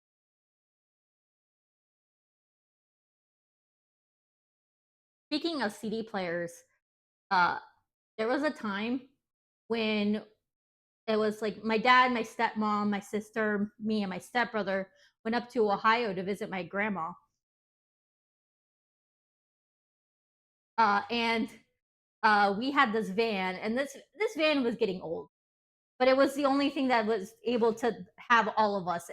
Speaking of CD players, uh, there was a time when it was like my dad, my stepmom, my sister, me, and my stepbrother went up to Ohio to visit my grandma. And we had this van, and this van was getting old, but it was the only thing that was able to have all of us.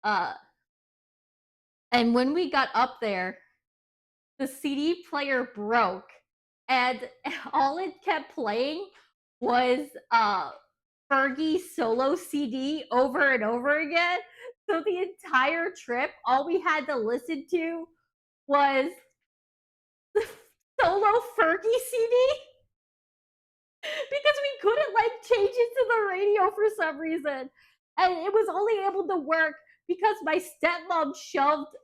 Uh, and when we got up there, the CD player broke, and all it kept playing was Fergie solo CD over and over again. So the entire trip, all we had to listen to was the solo Fergie CD because we couldn't like change it to the radio for some reason. And it was only able to work because my stepmom shoved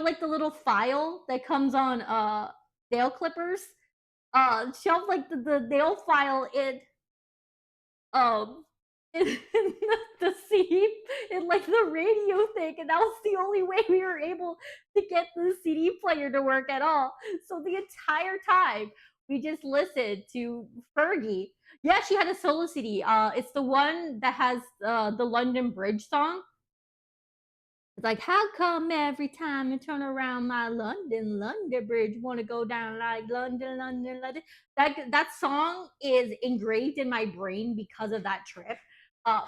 like the little file that comes on nail clippers, shoved like the nail file um in the CD in like the radio thing, and that was the only way we were able to get the CD player to work at all. So the entire time we just listened to Fergie. Yeah, she had a solo CD. It's the one that has the London Bridge song. It's like, how come every time you turn around my London Bridge, want to go down like London? That song is engraved in my brain because of that trip,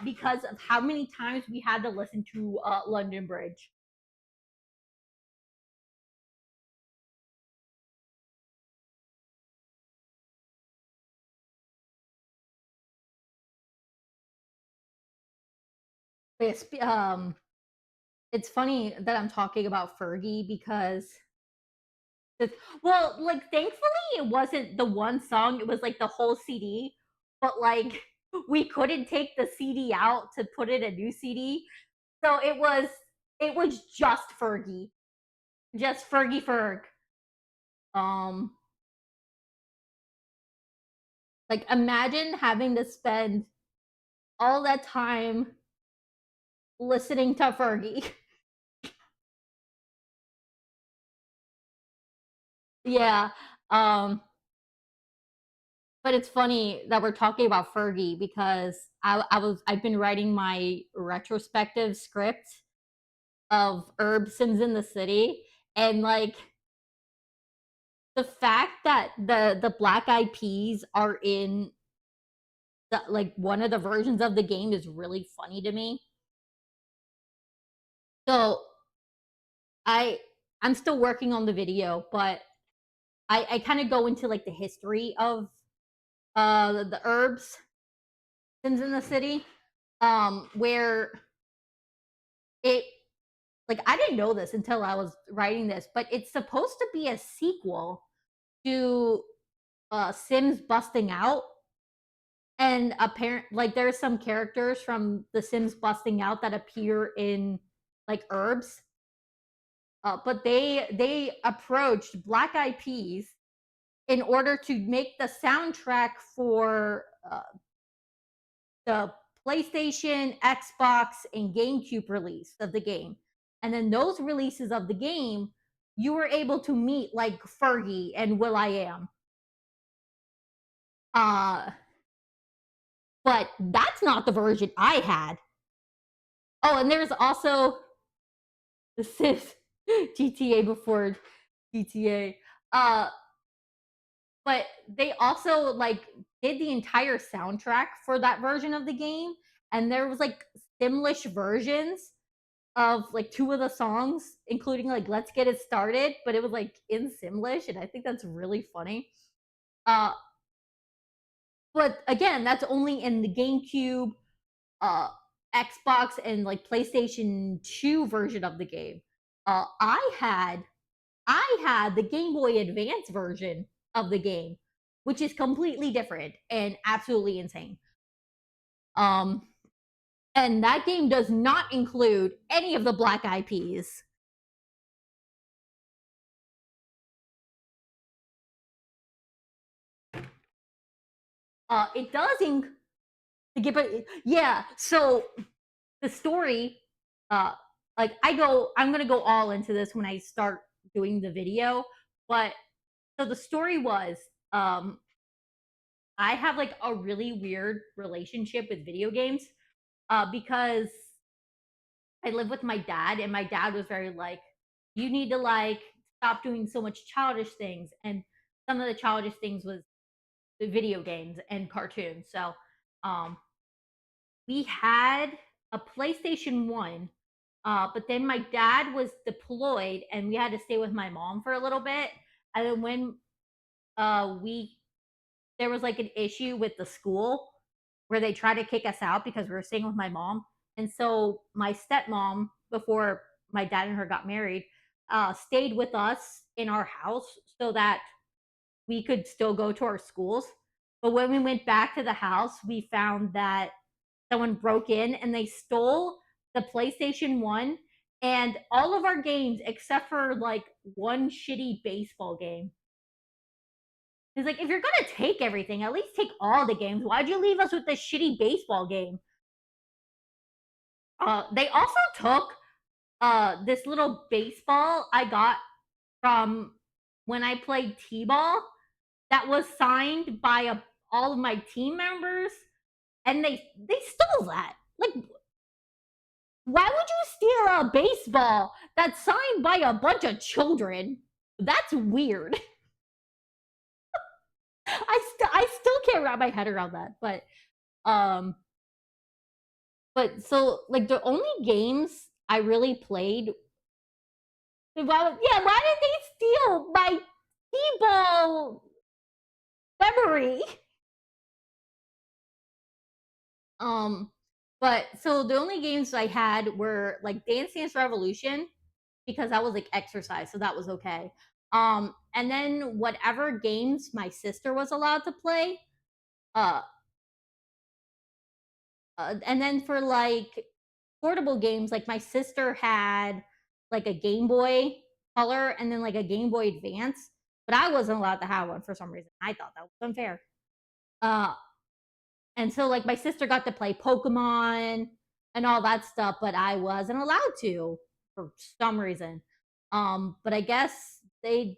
because of how many times we had to listen to London Bridge. It's funny that I'm talking about Fergie because well, like thankfully it wasn't the one song, it was like the whole CD, but like we couldn't take the CD out to put in a new CD. So it was just Fergie. Just Fergie Ferg. Um like imagine having to spend all that time listening to Fergie. Yeah. Um but it's funny that we're talking about Fergie because I've been writing my retrospective script of Herb Sims in the City, and like the fact that the Black Eyed Peas are in like one of the versions of the game is really funny to me. So I I'm still working on the video, but I kind of go into like the history of the Herbs Sims in the City, where it like I didn't know this until I was writing this, but it's supposed to be a sequel to Sims Busting Out. And apparent like there's some characters from The Sims Busting Out that appear in like Herbs. But they approached Black Eyed Peas in order to make the soundtrack for the PlayStation, Xbox, and GameCube release of the game. And then those releases of the game, you were able to meet like Fergie and Will I Am. Uh, but that's not the version I had. Oh, and there's also the Sims GTA before GTA. Uh, but they also like did the entire soundtrack for that version of the game, and there was like Simlish versions of like two of the songs, including like "Let's Get It Started," but it was like in Simlish, and I think that's really funny. Uh, but again, that's only in the GameCube, uh, Xbox, and like PlayStation 2 version of the game. I had the Game Boy Advance version of the game, which is completely different and absolutely insane. Um, and that game does not include any of the Black Eyed Peas. It does yeah. So the story, uh, like I'm gonna go all into this when I start doing the video, but so the story was, um, I have like a really weird relationship with video games, because I live with my dad, and my dad was very like, you need to like stop doing so much childish things, and some of the childish things was the video games and cartoons. So, um, we had a PlayStation One, but then my dad was deployed, and we had to stay with my mom for a little bit. And then when we there was like an issue with the school where they tried to kick us out because we were staying with my mom. And so my stepmom, before my dad and her got married, stayed with us in our house so that we could still go to our schools. But when we went back to the house, we found that someone broke in and they stole the PlayStation 1 and all of our games except for like one shitty baseball game. He's like, if you're gonna take everything, at least take all the games. Why'd you leave us with this shitty baseball game? They also took this little baseball I got from when I played T-ball that was signed by all of my team members, and they stole that. Like, why would you steal a baseball that's signed by a bunch of children? That's weird. I still can't wrap my head around that, um but so like the only games I really played. Yeah, why did they steal my T-ball memory? Um, But so the only games I had were like Dance Dance Revolution because that was like exercise, so that was okay. And then whatever games my sister was allowed to play, uh, and then for like portable games, like my sister had like a Game Boy Color and then like a Game Boy Advance, but I wasn't allowed to have one for some reason. I thought that was unfair. Uh, and so like my sister got to play Pokemon and all that stuff, but I wasn't allowed to for some reason. But I guess they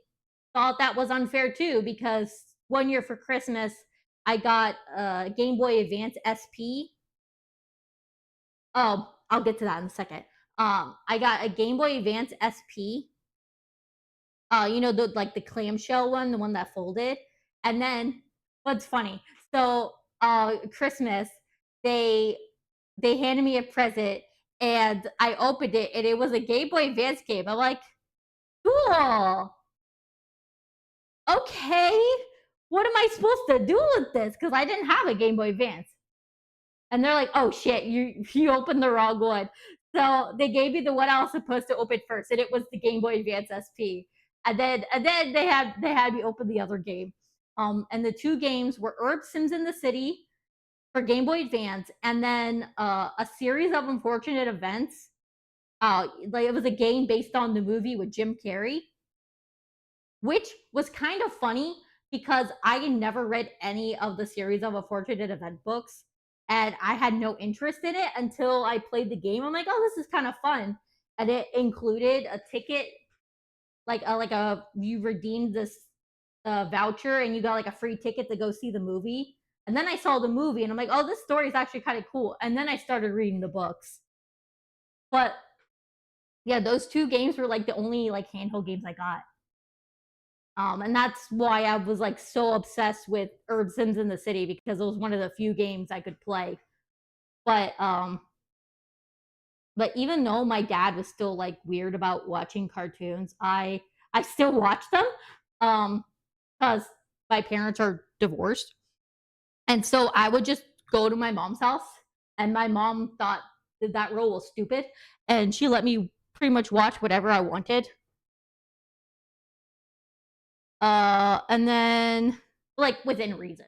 thought that was unfair too because one year for Christmas I got a Game Boy Advance SP. Oh, I'll get to that in a second. I got a Game Boy Advance SP. You know the like the clamshell one, the one that folded. And then what's funny? So, Christmas, they they handed me a present and I opened it and it was a Game Boy Advance game. I'm like, cool. Okay. What am I supposed to do with this? Because I didn't have a Game Boy Advance. And they're like, "Oh shit, you opened the wrong one." So they gave me the one I was supposed to open first, and it was the Game Boy Advance SP. And then they had me open the other game. And the two games were Herb Sims in the City for Game Boy Advance, and then a series of unfortunate events. Like it was a game based on the movie with Jim Carrey, which was kind of funny because I had never read any of the series of unfortunate event books and I had no interest in it until I played the game. I'm like, oh, this is kind of fun. And it included a ticket, like a you redeemed this voucher and you got like a free ticket to go see the movie. And then I saw the movie and I'm like, oh, this story is actually kind of cool. And then I started reading the books. But yeah, those two games were like the only like handheld games I got. And that's why I was like so obsessed with Herb Sims in the City because it was one of the few games I could play. But um, but even though my dad was still like weird about watching cartoons, I still watch them. Because my parents are divorced, and so I would just go to my mom's house, and my mom thought that role was stupid, and she let me pretty much watch whatever I wanted. And then like within reason.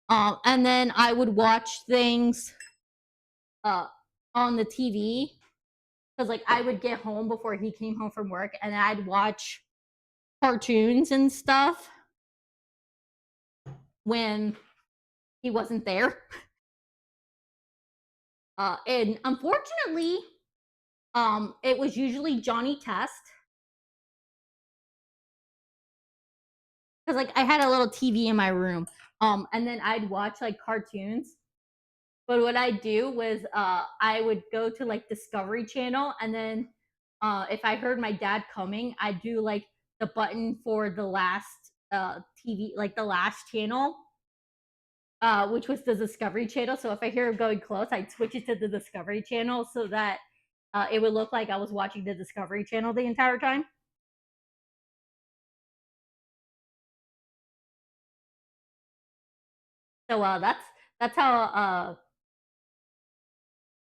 And then I would watch things uh, on the TV because like I would get home before he came home from work, and I'd watch cartoons and stuff when he wasn't there. And unfortunately, it was usually Johnny Test because like I had a little TV in my room. And then I'd watch like cartoons. But what I do was I would go to like Discovery Channel, and then if I heard my dad coming, I'd do like the button for the last TV, like the last channel, which was the Discovery Channel. So if I hear him going close, I'd switch it to the Discovery Channel so that it would look like I was watching the Discovery Channel the entire time. So that's how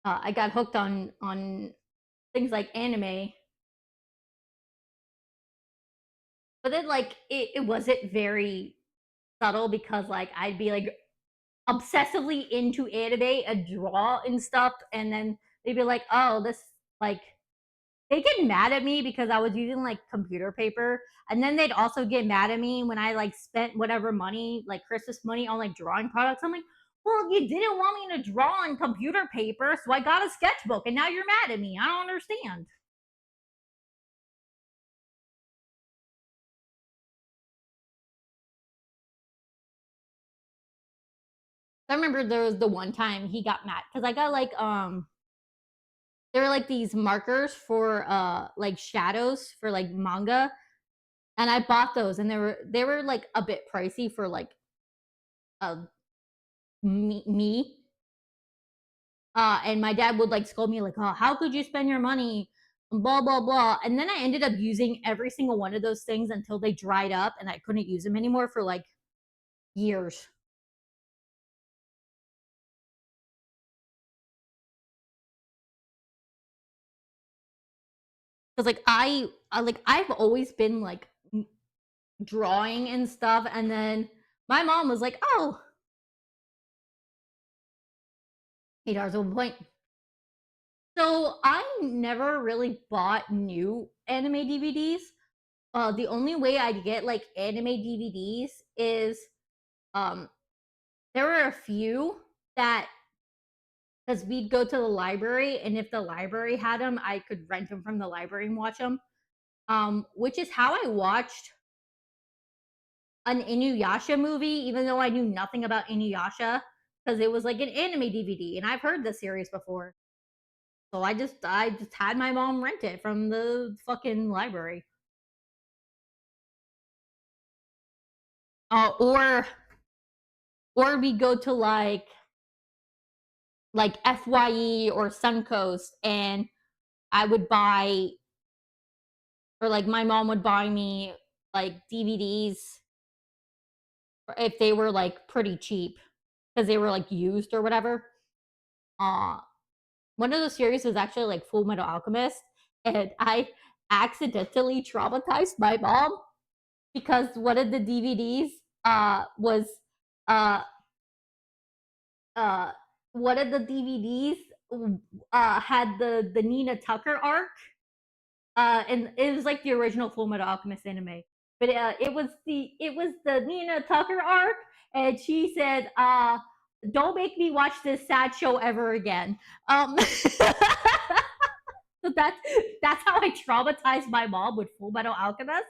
I got hooked on things like anime. But then like it wasn't very subtle because like I'd be like obsessively into anime and draw and stuff, and then they'd be like, "Oh, this like." They get mad at me because I was using like computer paper, and then they'd also get mad at me when I like spent whatever money, like Christmas money, on like drawing products. I'm like, "Well, you didn't want me to draw on computer paper, so I got a sketchbook, and now you're mad at me. I don't understand." I remember there was the one time he got mad because I got like there were like these markers for like shadows for like manga, and I bought those, and they were like a bit pricey for like uh me. And my dad would like scold me like, "Oh, how could you spend your money?" Blah blah blah. And then I ended up using every single one of those things until they dried up, and I couldn't use them anymore for like years. because I've always been like drawing and stuff, and then my mom was like, "Oh, $8 at one point." So I never really bought new anime DVDs. The only way I'd get like anime DVDs is um there were a few that because we'd go to the library, and if the library had them, I could rent them from the library and watch them. Which is how I watched an Inuyasha movie, even though I knew nothing about Inuyasha, because it was like an anime DVD, and I've heard the series before. So I just had my mom rent it from the fucking library. Or we go to like FYE or Suncoast, and I would buy, or like my mom would buy me like DVDs if they were like pretty cheap because they were like used or whatever. Uh One of the series was actually like Full Metal Alchemist, and I accidentally traumatized my mom because one of the DVDs was uh uh one of the DVDs had the Nina Tucker arc, and it was like the original Full Metal Alchemist anime. But it was the Nina Tucker arc, and she said, "Don't make me watch this sad show ever again." So that's how I traumatized my mom with Full Metal Alchemist.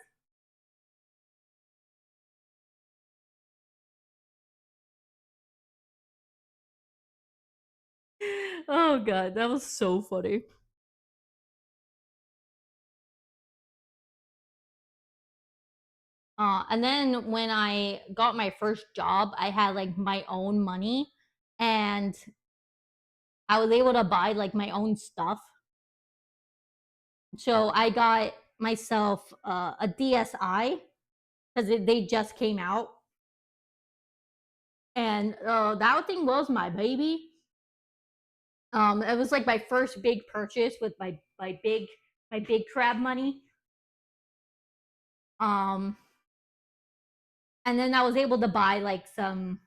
Oh god, that was so funny. And then when I got my first job, I had like my own money, and I was able to buy like my own stuff. So I got myself a DSi because they just came out, and that thing was my baby. It was like my first big purchase with my big crab money. Um, and then I was able to buy like some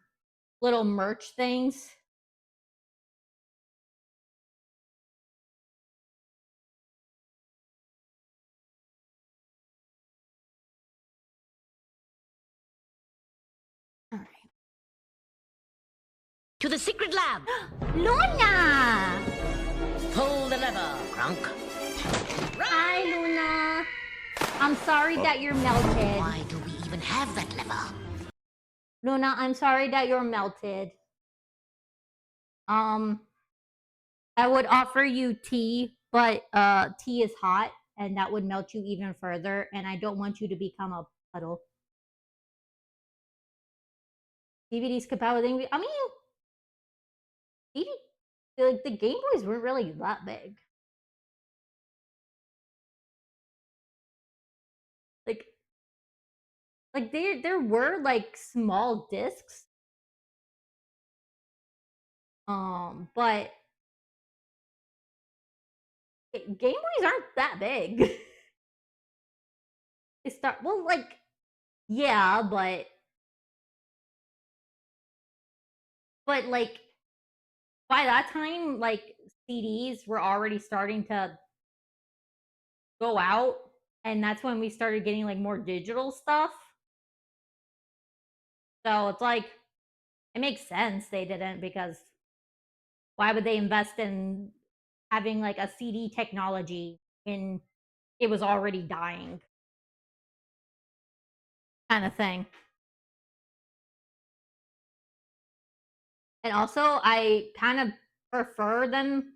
little merch things. All right.
To the secret lab!
Luna!
Pull the lever, Grunk.
Hi, Luna. I'm sorry that you're melted.
Why do we even have that lever?
Luna, I'm sorry that you're melted. Um, I would offer you tea, but tea is hot, and that would melt you even further, and I don't want you to become a puddle. DVDs compatible. I mean, DVD, like the Game Boys weren't really that big. Like, there were like small discs, but Game Boys aren't that big. They start well, like yeah, but like by that time, like CDs were already starting to go out, and that's when we started getting like more digital stuff. So it's like it makes sense they didn't, because why would they invest in having like a CD technology when it was already dying, kind of thing. And also, I kind of prefer them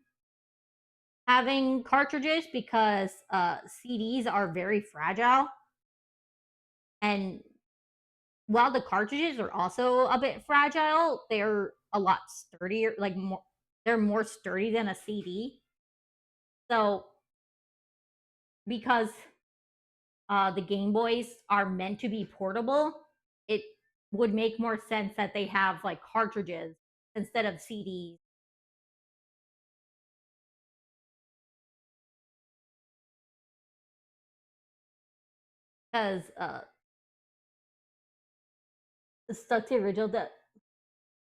having cartridges because CDs are very fragile, and while the cartridges are also a bit fragile, they're a lot sturdier. Like they're more sturdy than a CD. So because the Game Boys are meant to be portable, it would make more sense that they have like cartridges instead of CDs. because stuck to the original.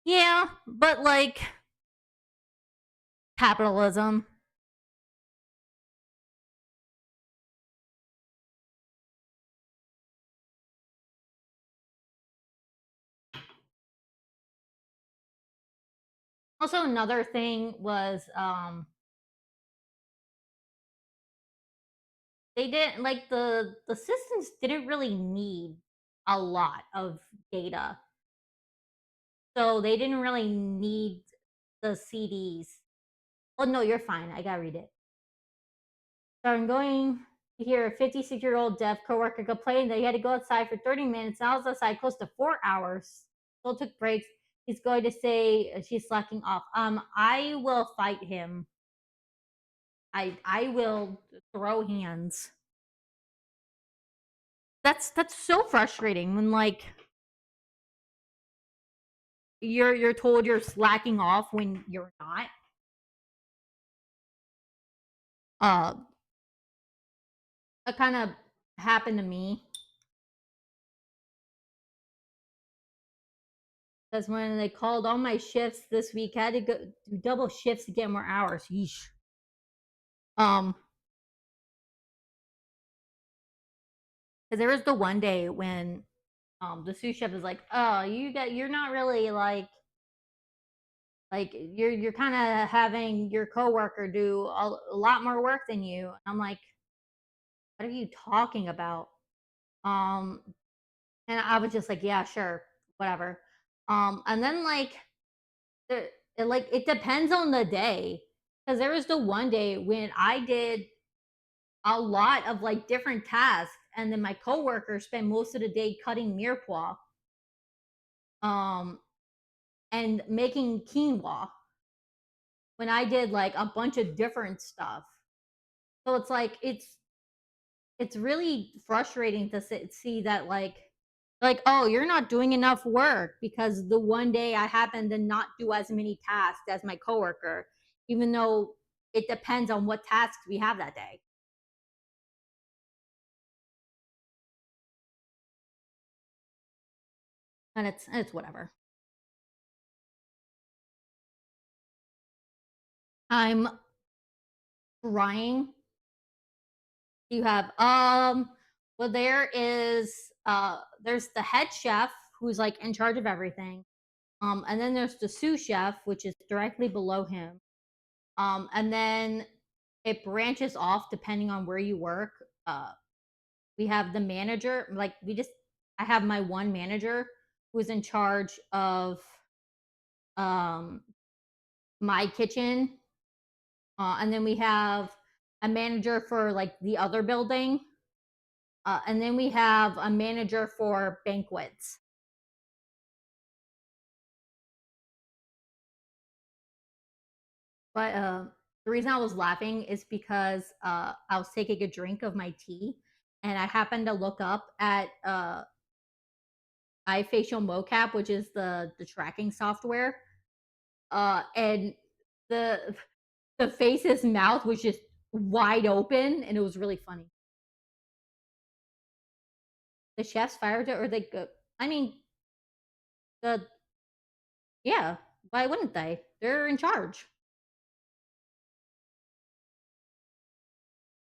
Yeah, but like capitalism. Also, another thing was they didn't like the systems didn't really need a lot of data, so they didn't really need the CDs. Oh no, you're fine. I gotta read it. So I'm going to hear a 56-year-old deaf coworker complain that he had to go outside for 30 minutes. Now I was outside close to 4 hours. Still took breaks. He's going to say she's slacking off. I will fight him. I will throw hands. That's so frustrating when like you're told you're slacking off when you're not. Uh, that kind of happened to me because when they called all my shifts this week, I had to go do double shifts to get more hours. Yeesh. Um, because there was the one day when the sous chef is like, "Oh, you're not really like you're kind of having your coworker do a lot more work than you." And I'm like, "What are you talking about?" Um, and I was just like, "Yeah, sure, whatever." And then like it depends on the day because there was the one day when I did a lot of like different tasks, and then my coworker spent most of the day cutting mirepoix, um, and making quinoa when I did like a bunch of different stuff. So it's like it's really frustrating to see that like oh you're not doing enough work because the one day I happen to not do as many tasks as my coworker, even though it depends on what tasks we have that day, and it's whatever. I'm trying. You have well there's the head chef who's like in charge of everything. And then there's the sous chef, which is directly below him. And then it branches off depending on where you work. We have the manager, like I have my one manager who's in charge of um my kitchen. And then we have a manager for like the other building. And then we have a manager for banquets. But the reason I was laughing is because I was taking a drink of my tea, and I happened to look up at iFacial mocap, which is the tracking software, and the the face's mouth was just wide open, and it was really funny. The chefs fired it, or they go. I mean, the yeah. Why wouldn't they? They're in charge.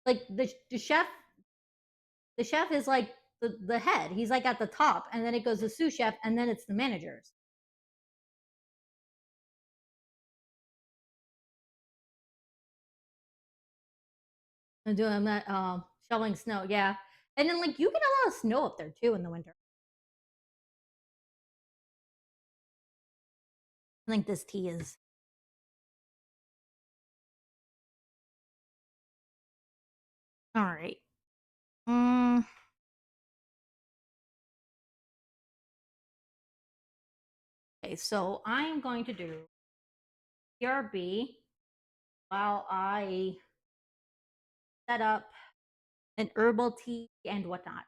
Like the chef is like the head. He's like at the top, and then it goes to sous chef, and then it's the managers. And doing that, shoveling snow, yeah. And then like you get a lot of snow up there too in the winter. I think this tea is all right. Mm, okay, so I'm going to do PRB while I set up an herbal tea and whatnot.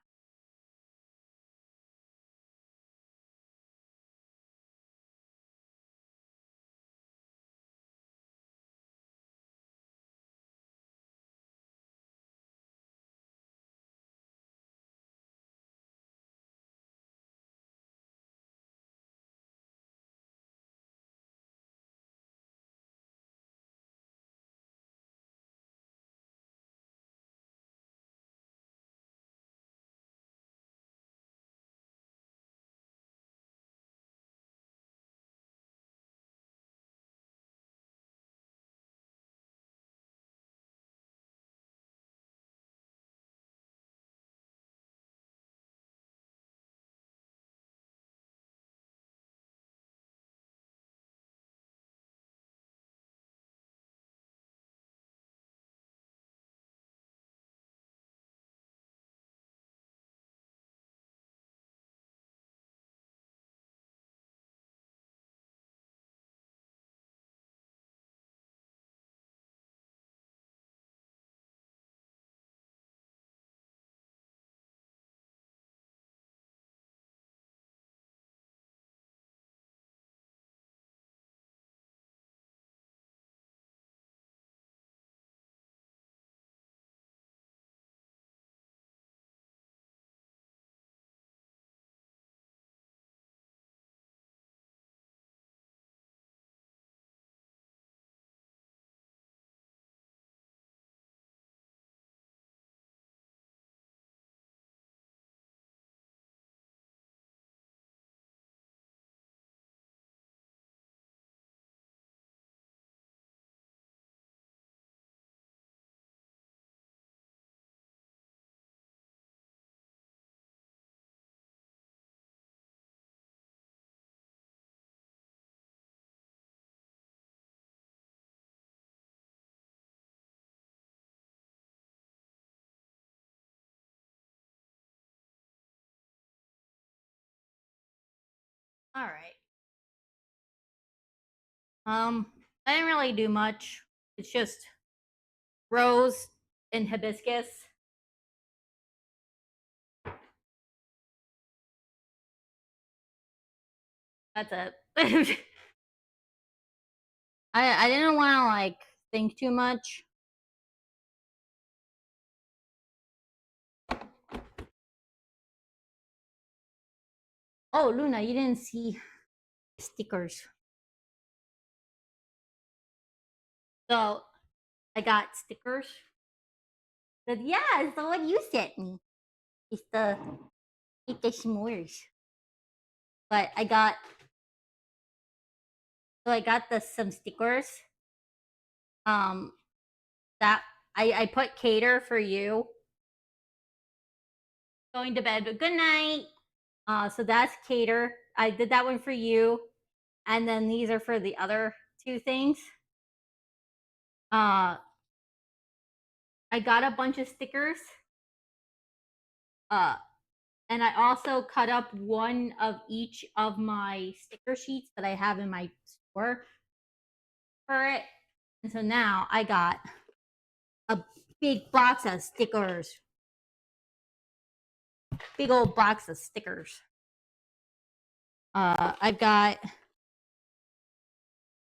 All right. I didn't really do much. It's just rose and hibiscus. That's it. I didn't want to like think too much. Oh, Luna, you didn't see stickers. So I got stickers. But yeah, it's the one you sent me. It's the s'mores. But I got some stickers. Um that I put cater for you. Going to bed, but good night. So that's cater. I did that one for you. And then these are for the other two things. Uh I got a bunch of stickers. Uh and I also cut up one of each of my sticker sheets that I have in my store for it. And so now I got a big box of stickers. Big old box of stickers. I've got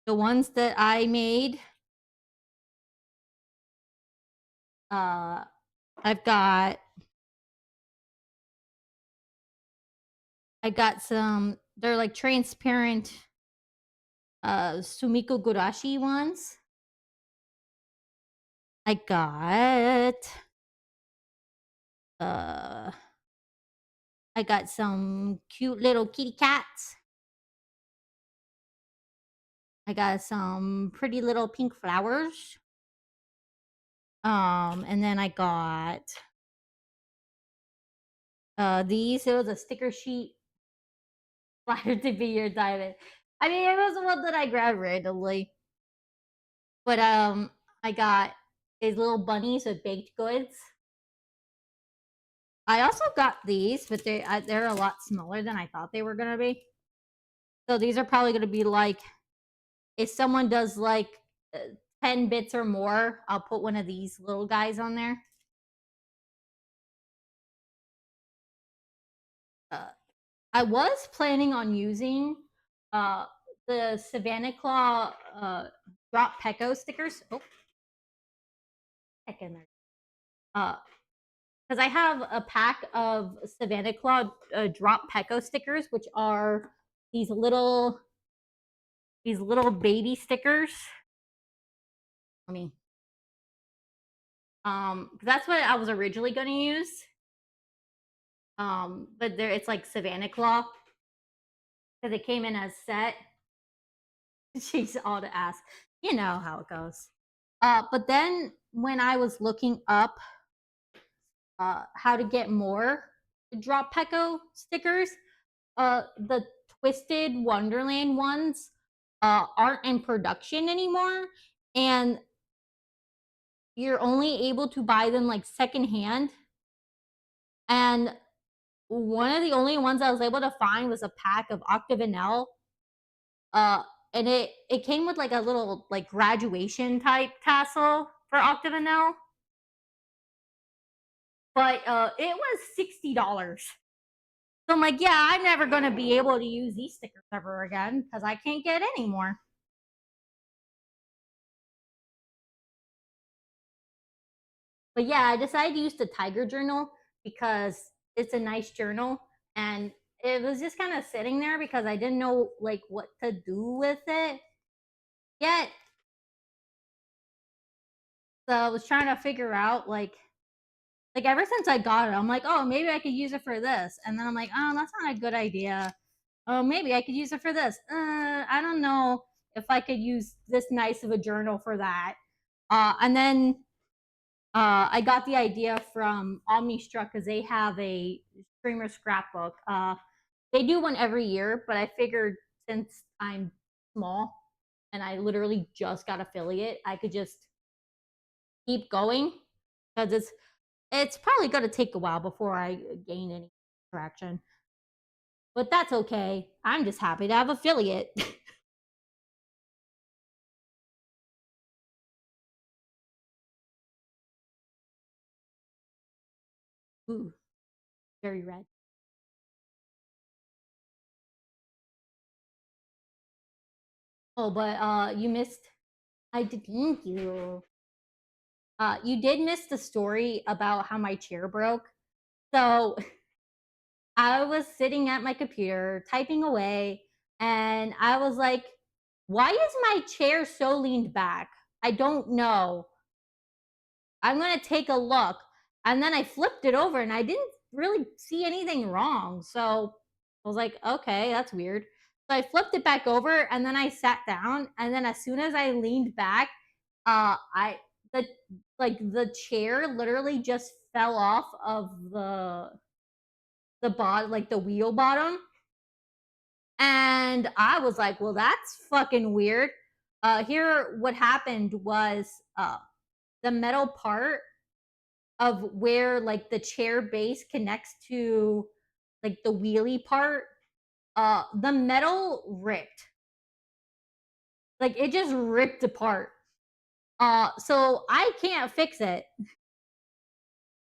the ones that I made. I've got some, they're like transparent Sumiko Gurashi ones. I got I got some cute little kitty cats. I got some pretty little pink flowers. And then I got these. It was a sticker sheet. Flattered to be your diamond. I mean, it was the one that I grabbed randomly. But I got these little bunnies with baked goods. I also got these, but they're a lot smaller than I thought they were gonna be. So these are probably gonna be like, if someone does like 10 bits or more, I'll put one of these little guys on there. I was planning on using the Savannah Claw drop Pecco stickers. Oh, heck in there. Because I have a pack of Savannah Claw drop Pecco stickers, which are these little baby stickers. Let me. That's what I was originally going to use. But it's like Savannah Claw because it came in as set. She's all to ask. You know how it goes. But then when I was looking up how to get more drop Pecco stickers, the Twisted Wonderland ones aren't in production anymore, and you're only able to buy them like secondhand. And one of the only ones I was able to find was a pack of Octavanel. And it came with like a little like graduation type tassel for Octavanel. But it was $60. So I'm like, yeah, I'm never gonna be able to use these stickers ever again because I can't get any more. But yeah, I decided to use the Tiger Journal because it's a nice journal, and it was just kind of sitting there because I didn't know like what to do with it yet. So I was trying to figure out like ever since I got it, I'm like, oh, maybe I could use it for this, and then I'm like, oh, that's not a good idea. Oh, maybe I could use it for this. I don't know if I could use this nice of a journal for that. And then I got the idea from OmniStruck because they have a streamer scrapbook. They do one every year, but I figured since I'm small and I literally just got affiliate, I could just keep going because it's probably going to take a while before I gain any traction. but that's okay. I'm just happy to have affiliate. Ooh, very red. Oh, but you missed. I did. Thank you. You did miss the story about how my chair broke. So I was sitting at my computer typing away, and I was like, "Why is my chair so leaned back? I don't know. I'm gonna take a look." And then I flipped it over, and I didn't really see anything wrong. So I was like, "Okay, that's weird." So I flipped it back over, and then I sat down. And then as soon as I leaned back, I the the chair literally just fell off of the bot like the wheel bottom, and I was like, "Well, that's fucking weird." Here, what happened was the metal part of where like the chair base connects to like the wheelie part, the metal ripped. Like it just ripped apart. So I can't fix it.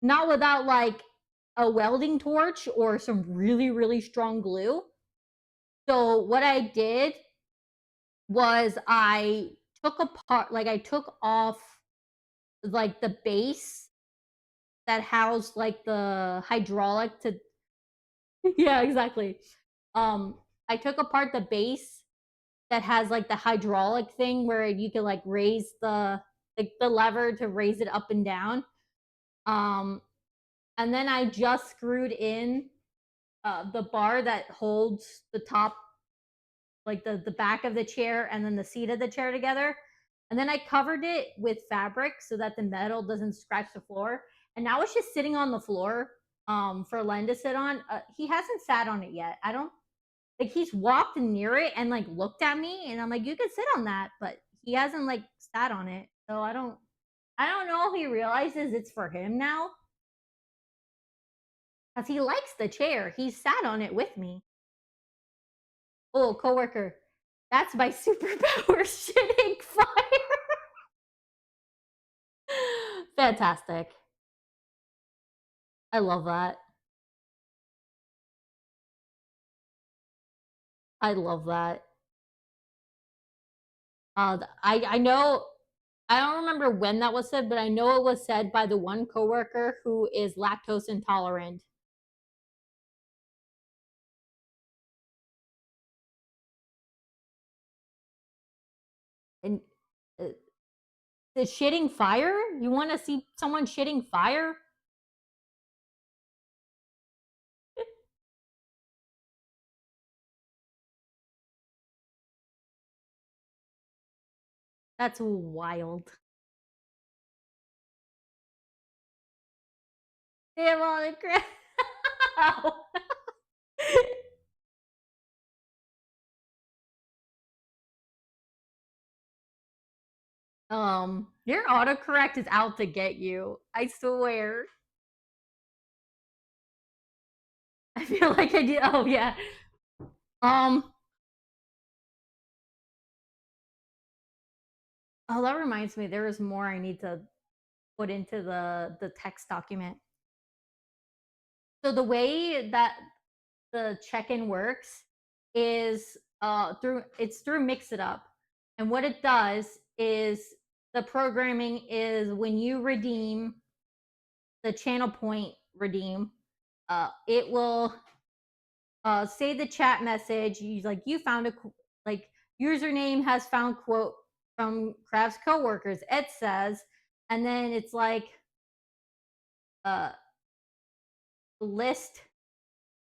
Not without like a welding torch or some really, really strong glue. So what I did was I took apart like I took off like the base that housed like the hydraulic to yeah, exactly. I took apart the base that has like the hydraulic thing where you can like raise the lever to raise it up and down. Um and then I just screwed in the bar that holds the top like the back of the chair and then the seat of the chair together. And then I covered it with fabric so that the metal doesn't scratch the floor. And now it's just sitting on the floor for Len to sit on. He hasn't sat on it yet. I don't like he's walked near it and like looked at me and I'm like, you can sit on that, but he hasn't like sat on it. So I don't know if he realizes it's for him now. Because he likes the chair. He sat on it with me. Oh, coworker. That's my superpower shitting fire. Fantastic. I love that. I love that. I know I don't remember when that was said, but I know it was said by the one coworker who is lactose intolerant. And uh, the shitting fire? You want to see someone shitting fire? That's wild. Damn all the crap. Your autocorrect is out to get you. I swear. I feel like I did. Oh yeah. Um. Oh, that reminds me. There is more I need to put into the text document. So the way that the check-in works is through Mix It Up, and what it does is the programming is when you redeem the channel point redeem, it will say the chat message. You found a like username has found quote from Craft's coworkers. It says, and then it's like uh list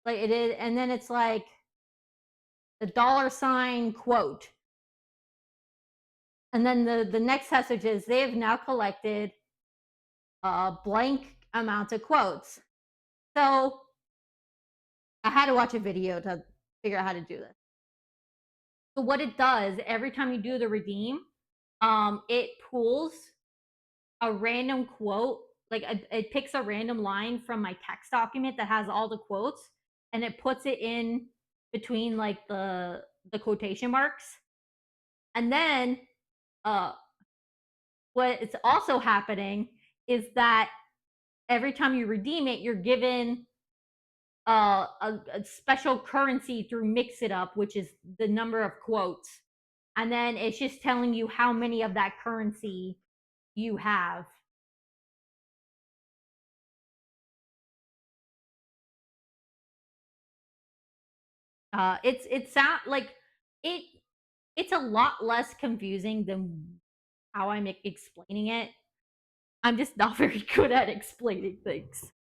like it is, and then it's like the dollar sign quote, and then the next message is they have now collected a blank amount of quotes. So I had to watch a video to figure out how to do this. So what it does every time you do the redeem, it pulls a random quote, like it picks a random line from my text document that has all the quotes, and it puts it in between like the quotation marks. And then uh what is also happening is that every time you redeem it, you're given a special currency through Mix It Up, which is the number of quotes. And then it's just telling you how many of that currency you have. It sound like it it's a lot less confusing than how I'm explaining it. I'm just not very good at explaining things.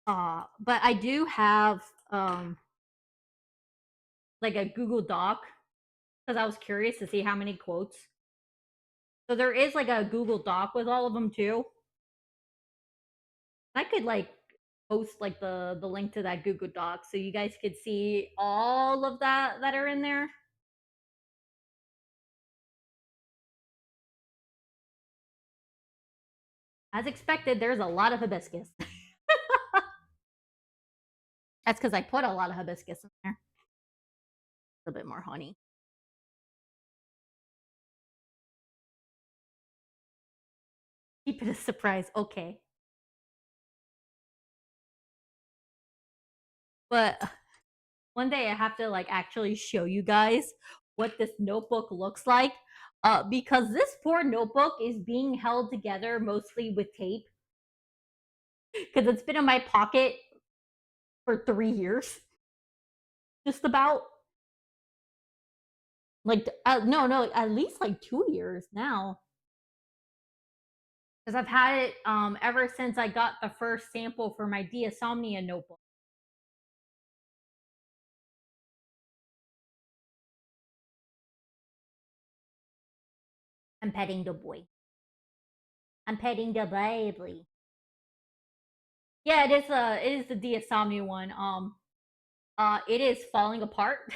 But I do have like a Google Doc because I was curious to see how many quotes. So there is like a Google Doc with all of them too. I could like post like the link to that Google Doc so you guys could see all of that are in there. As expected, there's a lot of hibiscus. That's because I put a lot of hibiscus in there. A little bit more honey. Keep it a surprise. Okay. But one day I have to like actually show you guys what this notebook looks like. Because this poor notebook is being held together mostly with tape. Because it's been in my pocket for 3 years. Just about. Like no, at least like 2 years now. Because I've had it ever since I got the first sample for my Diasomnia notebook. I'm petting the boy. I'm petting the baby. Yeah, it is the Diasomnia one. It is falling apart.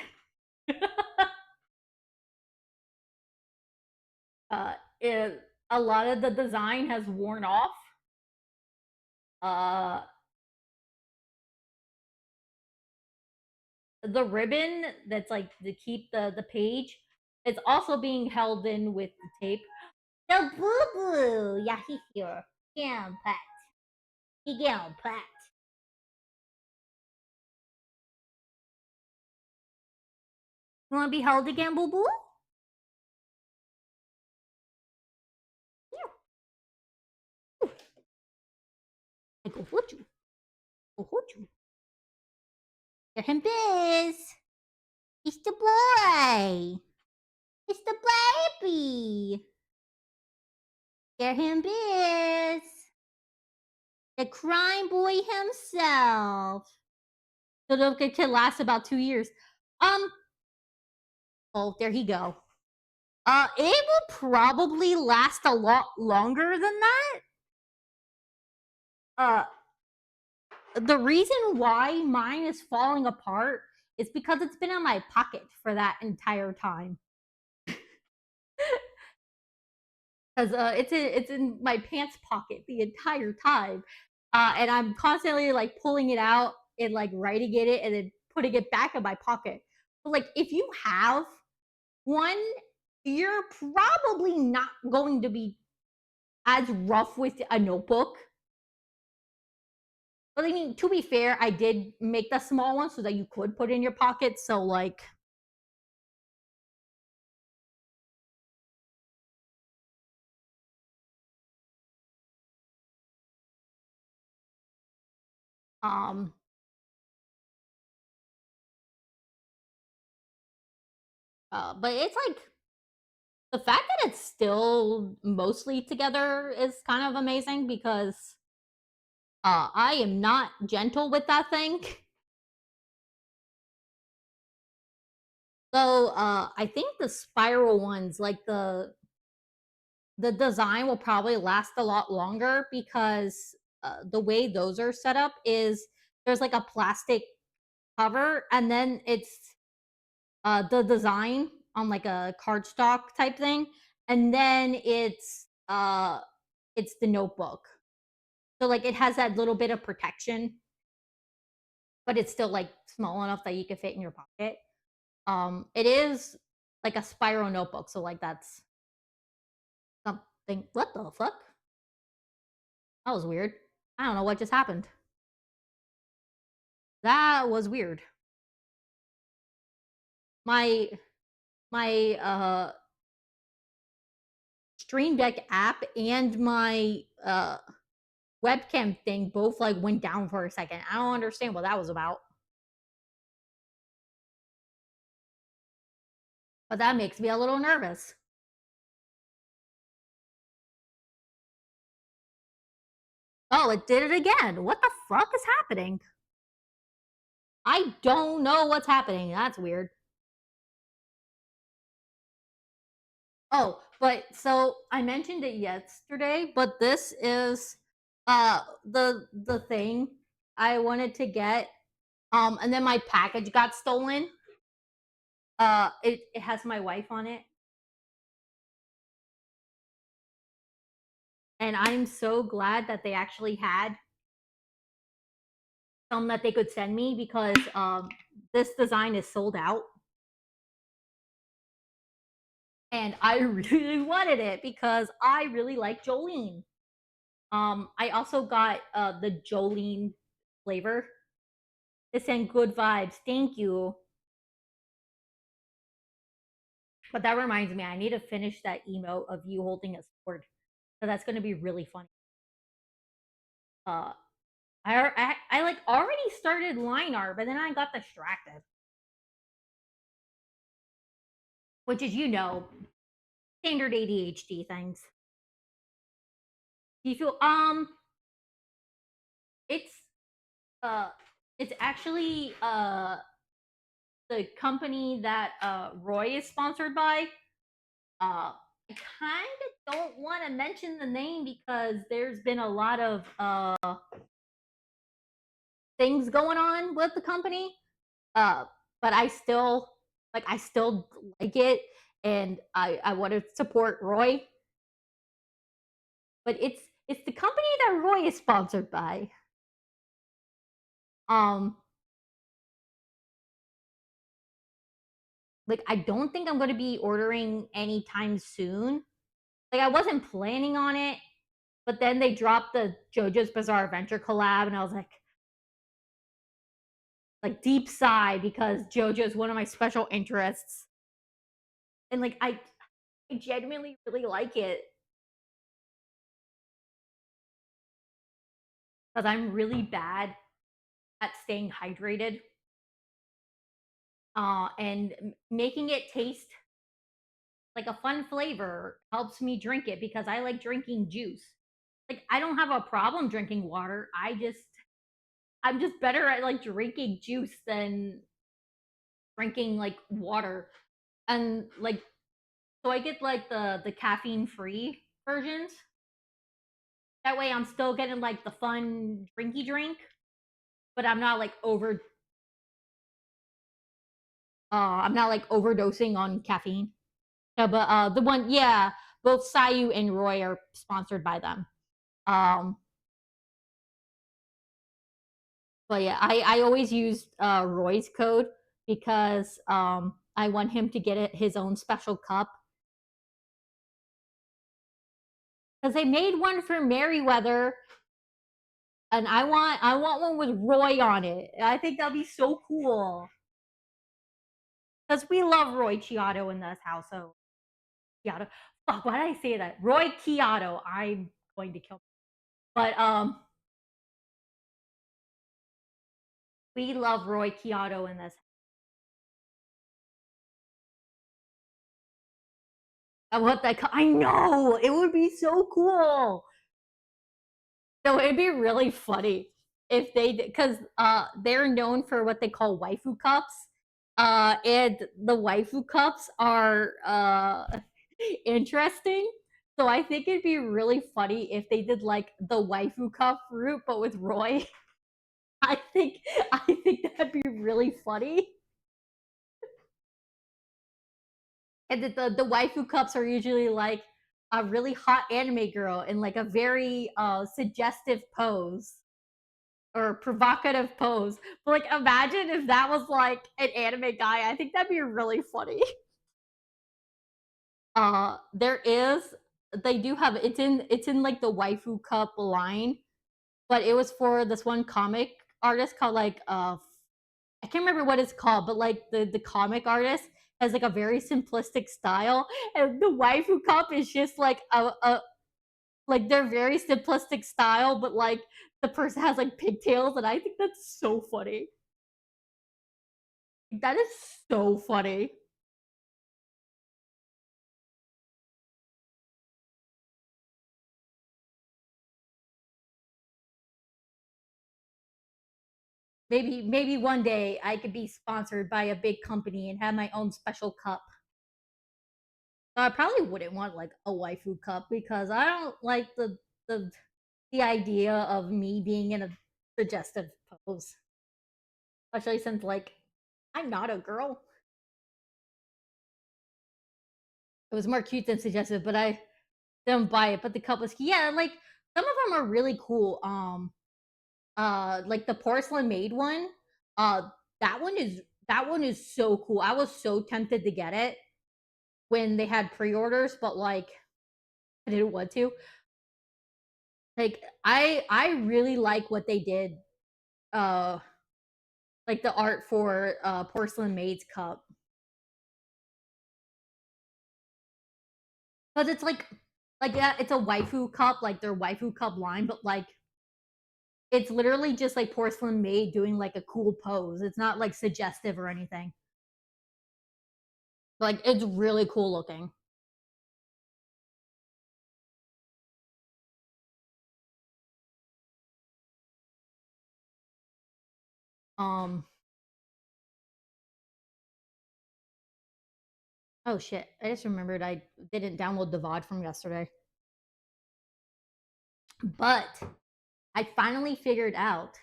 uh it, a lot of the design has worn off. Uh the ribbon that's like to keep the page, it's also being held in with the tape. The boo boo, yeah, he here. Yeah, pet. He get pet. You want to be held again, boo boo? Yeah. I go hold you. Go hold you. Get him, Biz. He's the boy. It's the baby. Get him, Biz. The crime boy himself. So it can last about 2 years. Oh, there he go. It will probably last a lot longer than that. The reason why mine is falling apart is because it's been in my pocket for that entire time. Because it's in my pants pocket the entire time, and I'm constantly like pulling it out and like writing in it and then putting it back in my pocket. But like if you have one, you're probably not going to be as rough with a notebook. But I mean, to be fair, I did make the small one so that you could put in your pocket. So like, um, but it's like the fact that it's still mostly together is kind of amazing because I am not gentle with that thing. So I think the spiral ones, like the design will probably last a lot longer because the way those are set up is there's like a plastic cover and then it's the design on like a cardstock type thing, and then it's the notebook. So like it has that little bit of protection, but it's still like small enough that you can fit in your pocket. It is like a spiral notebook, so like that's something. What the fuck? That was weird. I don't know what just happened. That was weird. My my Stream Deck app and my webcam thing both like went down for a second. I don't understand what that was about. But that makes me a little nervous. Oh, it did it again. What the fuck is happening? I don't know what's happening. That's weird. Oh, but so I mentioned it yesterday, but this is the thing I wanted to get. And then my package got stolen. It has my wife on it. And I'm so glad that they actually had some that they could send me because this design is sold out. And I really wanted it because I really like Jolene. I also got the Jolene flavor. It sent good vibes. Thank you. But that reminds me, I need to finish that emote of you holding a sword. So that's going to be really funny. Uh, I like already started line art, but then I got distracted. Which is, standard ADHD things. Do you feel it's uh it's actually the company that Roy is sponsored by. I kind of don't want to mention the name because there's been a lot of things going on with the company. But I still like it, and I want to support Roy. But it's the company that Roy is sponsored by. Um, like I don't think I'm going to be ordering anytime soon. Like I wasn't planning on it, but then they dropped the JoJo's Bizarre Adventure collab, and I was like deep sigh because JoJo's one of my special interests, and like I genuinely really like it because I'm really bad at staying hydrated, and making it taste like a fun flavor helps me drink it because I like drinking juice. Like I don't have a problem drinking water. I'm just better at like drinking juice than drinking like water. And like so I get like the caffeine free versions. That way I'm still getting like the fun drinky drink, but I'm not like overdosing on caffeine. Yeah, but the one, yeah, both Sayu and Roy are sponsored by them. Um, but yeah, I always use Roy's code because I want him to get his own special cup because they made one for Merryweather, and I want one with Roy on it. I think that'd be so cool because we love Roy Chiato in this household. Chiato, fuck, why did I say that? Roy Chiato. I'm going to kill. But we love Roy Chiato in this. What that? I know it would be so cool. So it'd be really funny if they did, because they're known for what they call waifu cups. And the waifu cups are interesting. So I think it'd be really funny if they did like the waifu cup route, but with Roy. I think that'd be really funny. And the waifu cups are usually like a really hot anime girl in like a very suggestive pose or provocative pose. But like imagine if that was like an anime guy. I think that'd be really funny. There is they do have it's in like the waifu cup line, but it was for this one comic artist called like I can't remember what it's called, but like the comic artist has like a very simplistic style, and the waifu cup is just like a like they're very simplistic style, but like the person has like pigtails, and I think that's so funny. That is so funny. Maybe one day I could be sponsored by a big company and have my own special cup. I probably wouldn't want like a waifu cup because I don't like the the idea of me being in a suggestive pose, especially since like I'm not a girl. It was more cute than suggestive, but I didn't buy it. But the cup was yeah, like some of them are really cool. Like the porcelain made one. Uh, that one is that one is so cool. I was so tempted to get it when they had pre-orders, but like I didn't want to. Like I really like what they did. Uh, like the art for porcelain maid's cup, but it's like yeah, it's a waifu cup, like their waifu cup line, but like it's literally just like porcelain maid doing like a cool pose. It's not like suggestive or anything. Like it's really cool looking. Um. Oh shit! I just remembered I didn't download the VOD from yesterday, but I finally figured out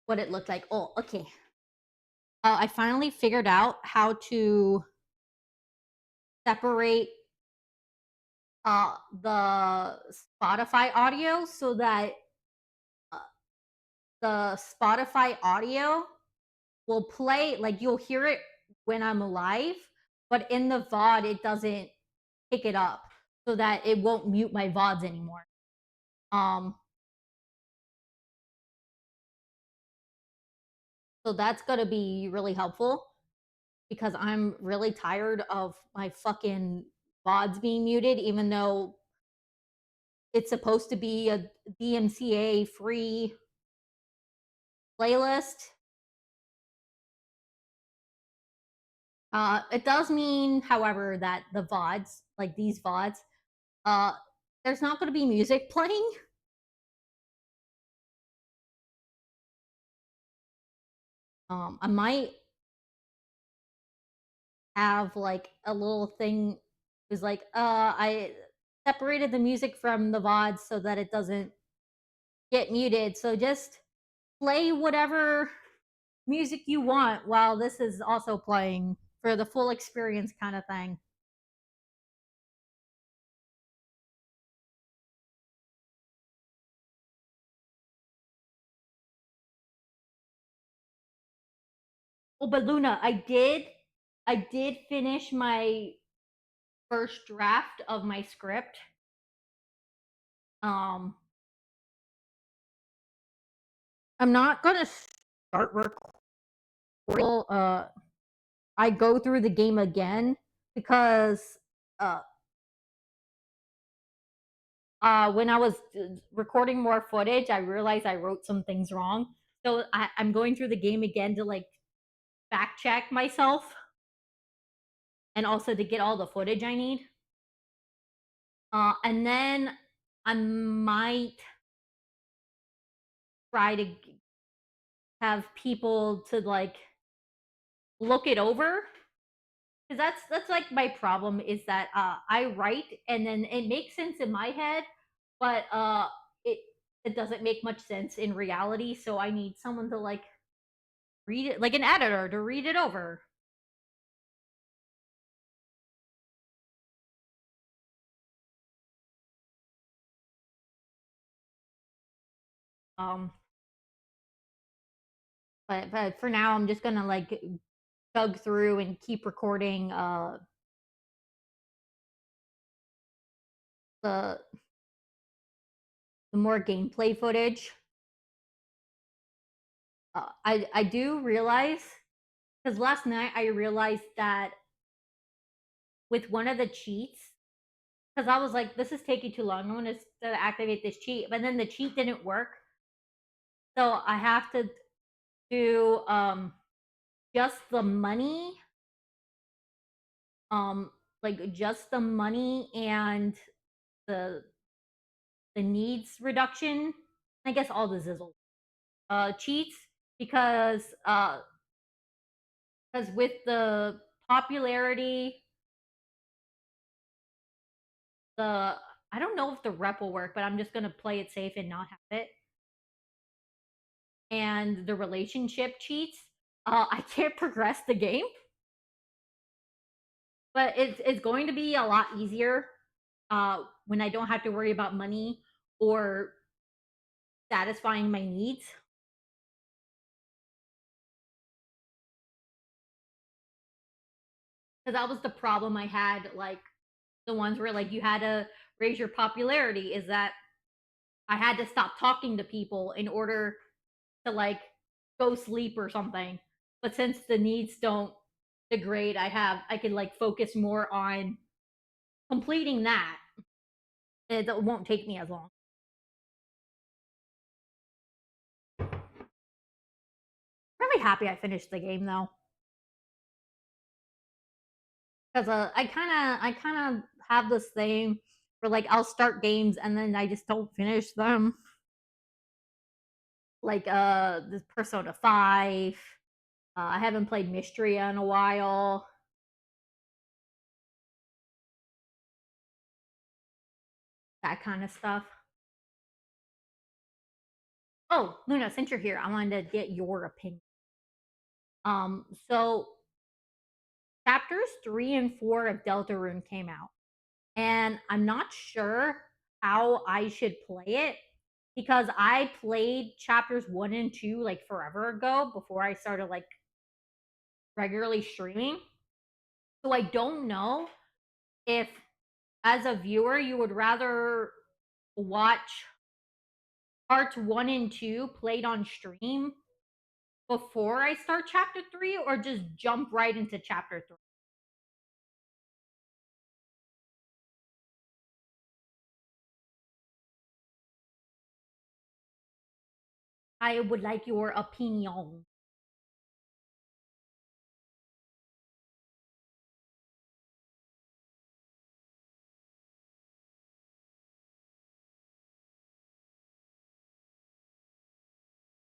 what it looked like. Oh, okay. I finally figured out how to separate the Spotify audio so that uh, the Spotify audio will play like you'll hear it when I'm live, but in the VOD it doesn't pick it up so that it won't mute my VODs anymore. Um so that's going to be really helpful because I'm really tired of my fucking VODs being muted even though it's supposed to be a DMCA free playlist. It does mean, however, that the VODs, like these VODs, uh, there's not going to be music playing. I might have like a little thing is like, I separated the music from the VODs so that it doesn't get muted. So just play whatever music you want while this is also playing for the full experience kind of thing. Oh, but Luna, I did finish my first draft of my script. Um, I'm not gonna start recording. I go through the game again because uh when I was recording more footage, I realized I wrote some things wrong. So I'm going through the game again to like fact check myself and also to get all the footage I need. And then I might try to have people to like look it over because that's like my problem is that I write and then it makes sense in my head, but it it doesn't make much sense in reality. So I need someone to like read it, like an editor to read it over. Um, but for now, I'm just gonna like chug through and keep recording the more gameplay footage. I do realize because last night I realized that with one of the cheats, because I was like, this is taking too long. I want to activate this cheat, but then the cheat didn't work, so I have to do just the money, um like just the money and the needs reduction. I guess all the zizzle cheats because with the popularity, the I don't know if the rep will work, but I'm just gonna play it safe and not have it. And the relationship cheats, I can't progress the game, but it's going to be a lot easier when I don't have to worry about money or satisfying my needs. Because that was the problem I had, like the ones where like you had to raise your popularity, is that I had to stop talking to people in order to like go sleep or something. But since the needs don't degrade, I could like focus more on completing that. It won't take me as long. Really happy I finished the game though, because I kind of have this thing where like I'll start games and then I just don't finish them. Like this Persona 5. I haven't played Mystria in a while. That kind of stuff. Oh, Luna, since you're here, I wanted to get your opinion. So chapters 3 and 4 of Deltarune came out, and I'm not sure how I should play it because I played chapters 1 and 2 like forever ago before I started like regularly streaming. So I don't know if, as a viewer, you would rather watch parts 1 and 2 played on stream before I start chapter 3 or just jump right into chapter 3. I would like your opinion.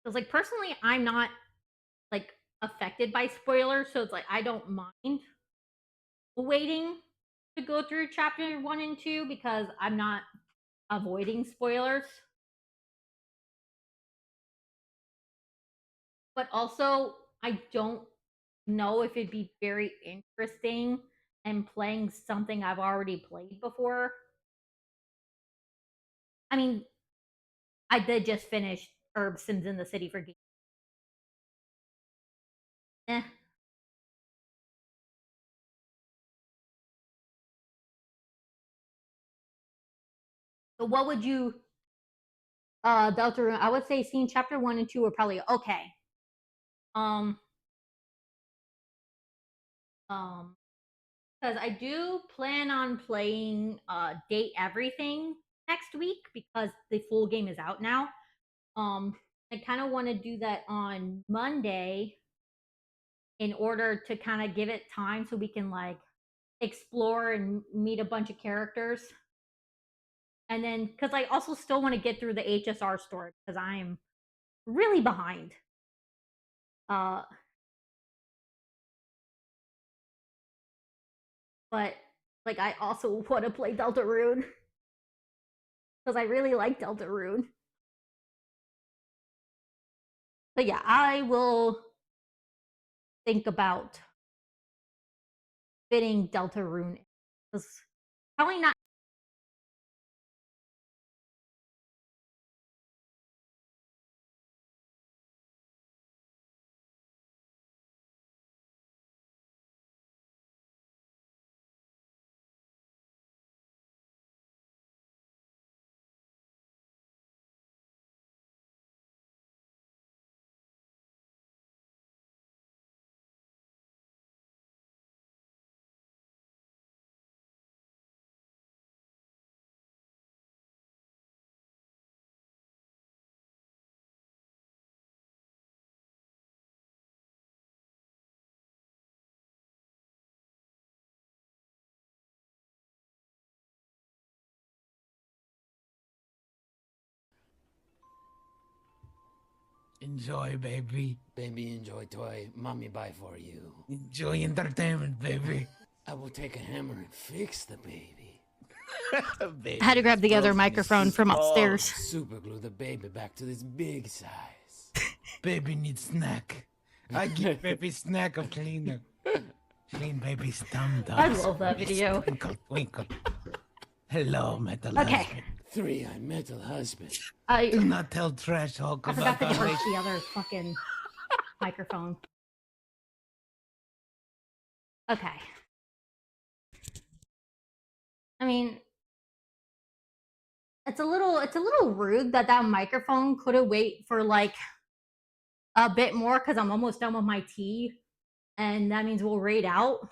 Because, like, personally, I'm not like affected by spoilers, so it's like I don't mind waiting to go through chapter 1 and 2 because I'm not avoiding spoilers. But also, I don't know if it'd be very interesting and playing something I've already played before. I mean, I did just finish Herb Sims in the City for Games. Eh. So what would you Delta, I would say seeing chapter 1 and 2 are probably okay. Um um because I do plan on playing Date Everything next week because the full game is out now. Um I kind of want to do that on Monday in order to kind of give it time so we can like explore and meet a bunch of characters. And then cuz I also still want to get through the HSR story because I am really behind. Uh but like I also want to play Deltarune because I really like Deltarune. But yeah, I will think about fitting Deltarune. It's probably not
Enjoy, baby.
Baby, enjoy toy. Mommy buy for you.
Enjoy entertainment, baby.
I will take a hammer and fix the baby.
Baby,
I had to grab the other
supposed to be
microphone from
small.
upstairs.
Super glue the baby back to this big size.
Baby needs snack. I give baby snack of cleaner. Clean baby's tum
I
tums.
love that video.
Twinkle, twinkle. Hello, metal
Okay.
husband.
Three-eyed metal husband.
Do
I
not tell Trash Hulk
I
about
forgot to
our
charge the other fucking microphone. Okay. I mean, it's a little rude that that microphone could have wait for like a bit more because I'm almost done with my tea, and that means we'll raid out.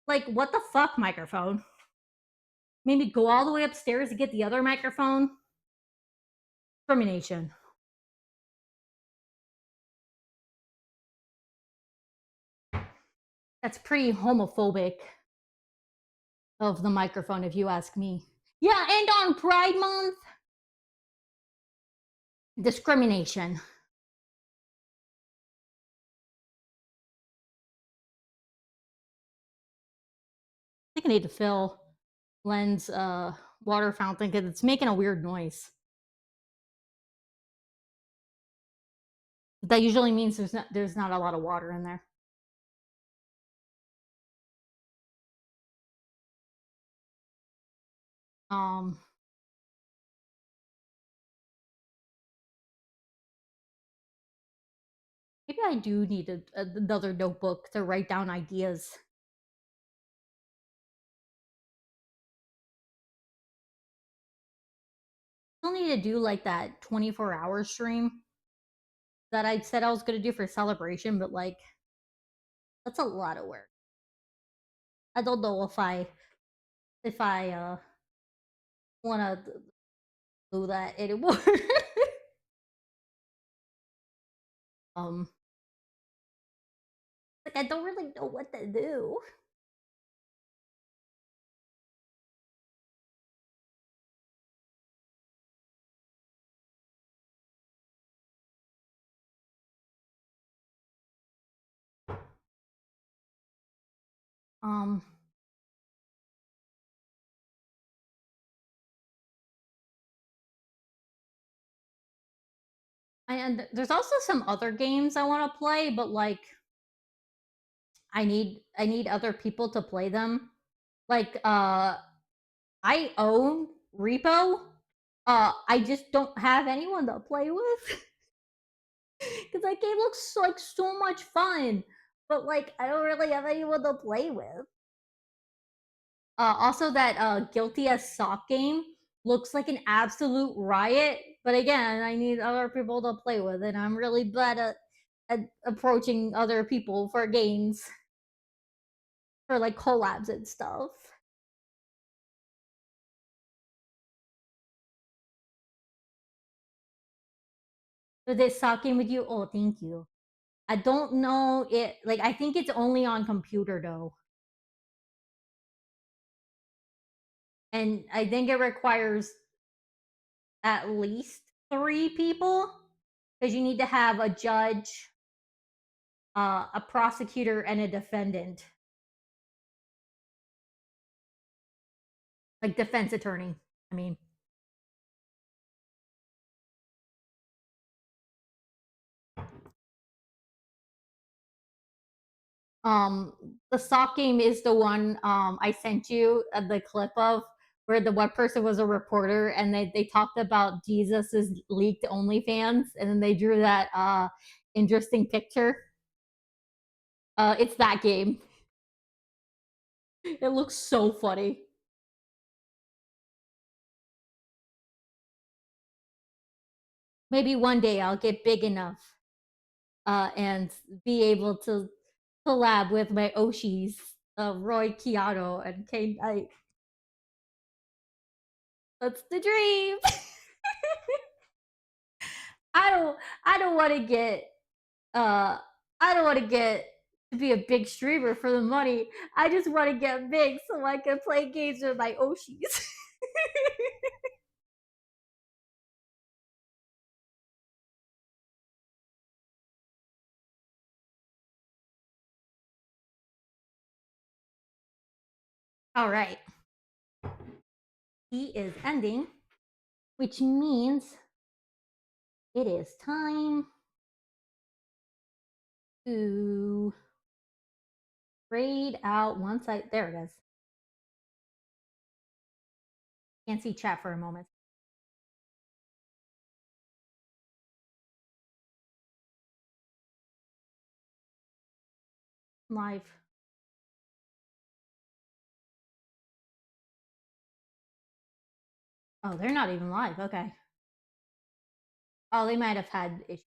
Like, what the fuck, microphone? Made me go all the way upstairs to get the other microphone. Discrimination. That's pretty homophobic of the microphone, if you ask me. Yeah, and on Pride Month, discrimination. I think I need to fill Len's water fountain because it's making a weird noise. That usually means there's not a lot of water in there. Maybe I do need another notebook to write down ideas. Still need to do like that 24-hour stream that I said I was gonna do for celebration, but like that's a lot of work. I don't know if I wanna do that anymore. Like I don't really know what to do. Um and there's also some other games I want to play, but like I need other people to play them. Like I own Repo. I just don't have anyone to play with. Cuz that game looks like so much fun, but like I don't really have anyone to play with. Also that Guilty as Sock game looks like an absolute riot, but again, I need other people to play with, and I'm really bad at approaching other people for games for like collabs and stuff. So this sock game with you? Oh, thank you. I don't know it. Like I think it's only on computer though, and I think it requires at least 3 people because you need to have a judge, a prosecutor, and a defendant, like defense attorney. I mean, the sock game is the one I sent you the clip of where the one person was a reporter and they talked about Jesus's leaked OnlyFans and then they drew that interesting picture. It's that game. It looks so funny. Maybe one day I'll get big enough and be able to collab with my Oshis, Roy Keanu and Kane Knight. That's the dream. I don't want to get uh I don't want to get to be a big streamer for the money. I just want to get big so I can play games with my Oshis. All right. He is ending, which means it is time to raid out one side. There it is. Can't see chat for a moment. Live. Oh, they're not even live. Okay. Oh, they might have had issues.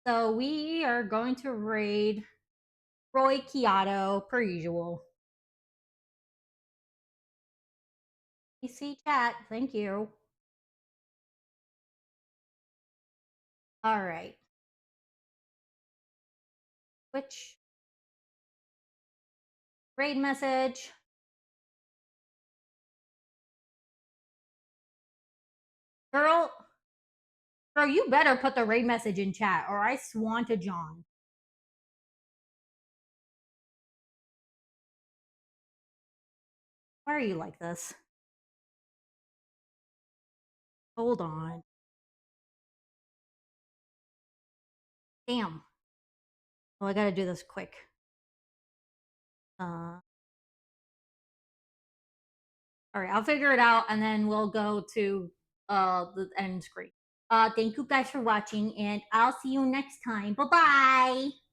So we are going to raid Roy Kiato per usual. PC chat, thank you. All right. Which raid message? Girl, you better put the raid message in chat or I swan to John. Why are you like this? Hold on. Damn. Well, I gotta do this quick. All right, I'll figure it out and then we'll go to the end screen. Thank you guys for watching and I'll see you next time. Bye-bye.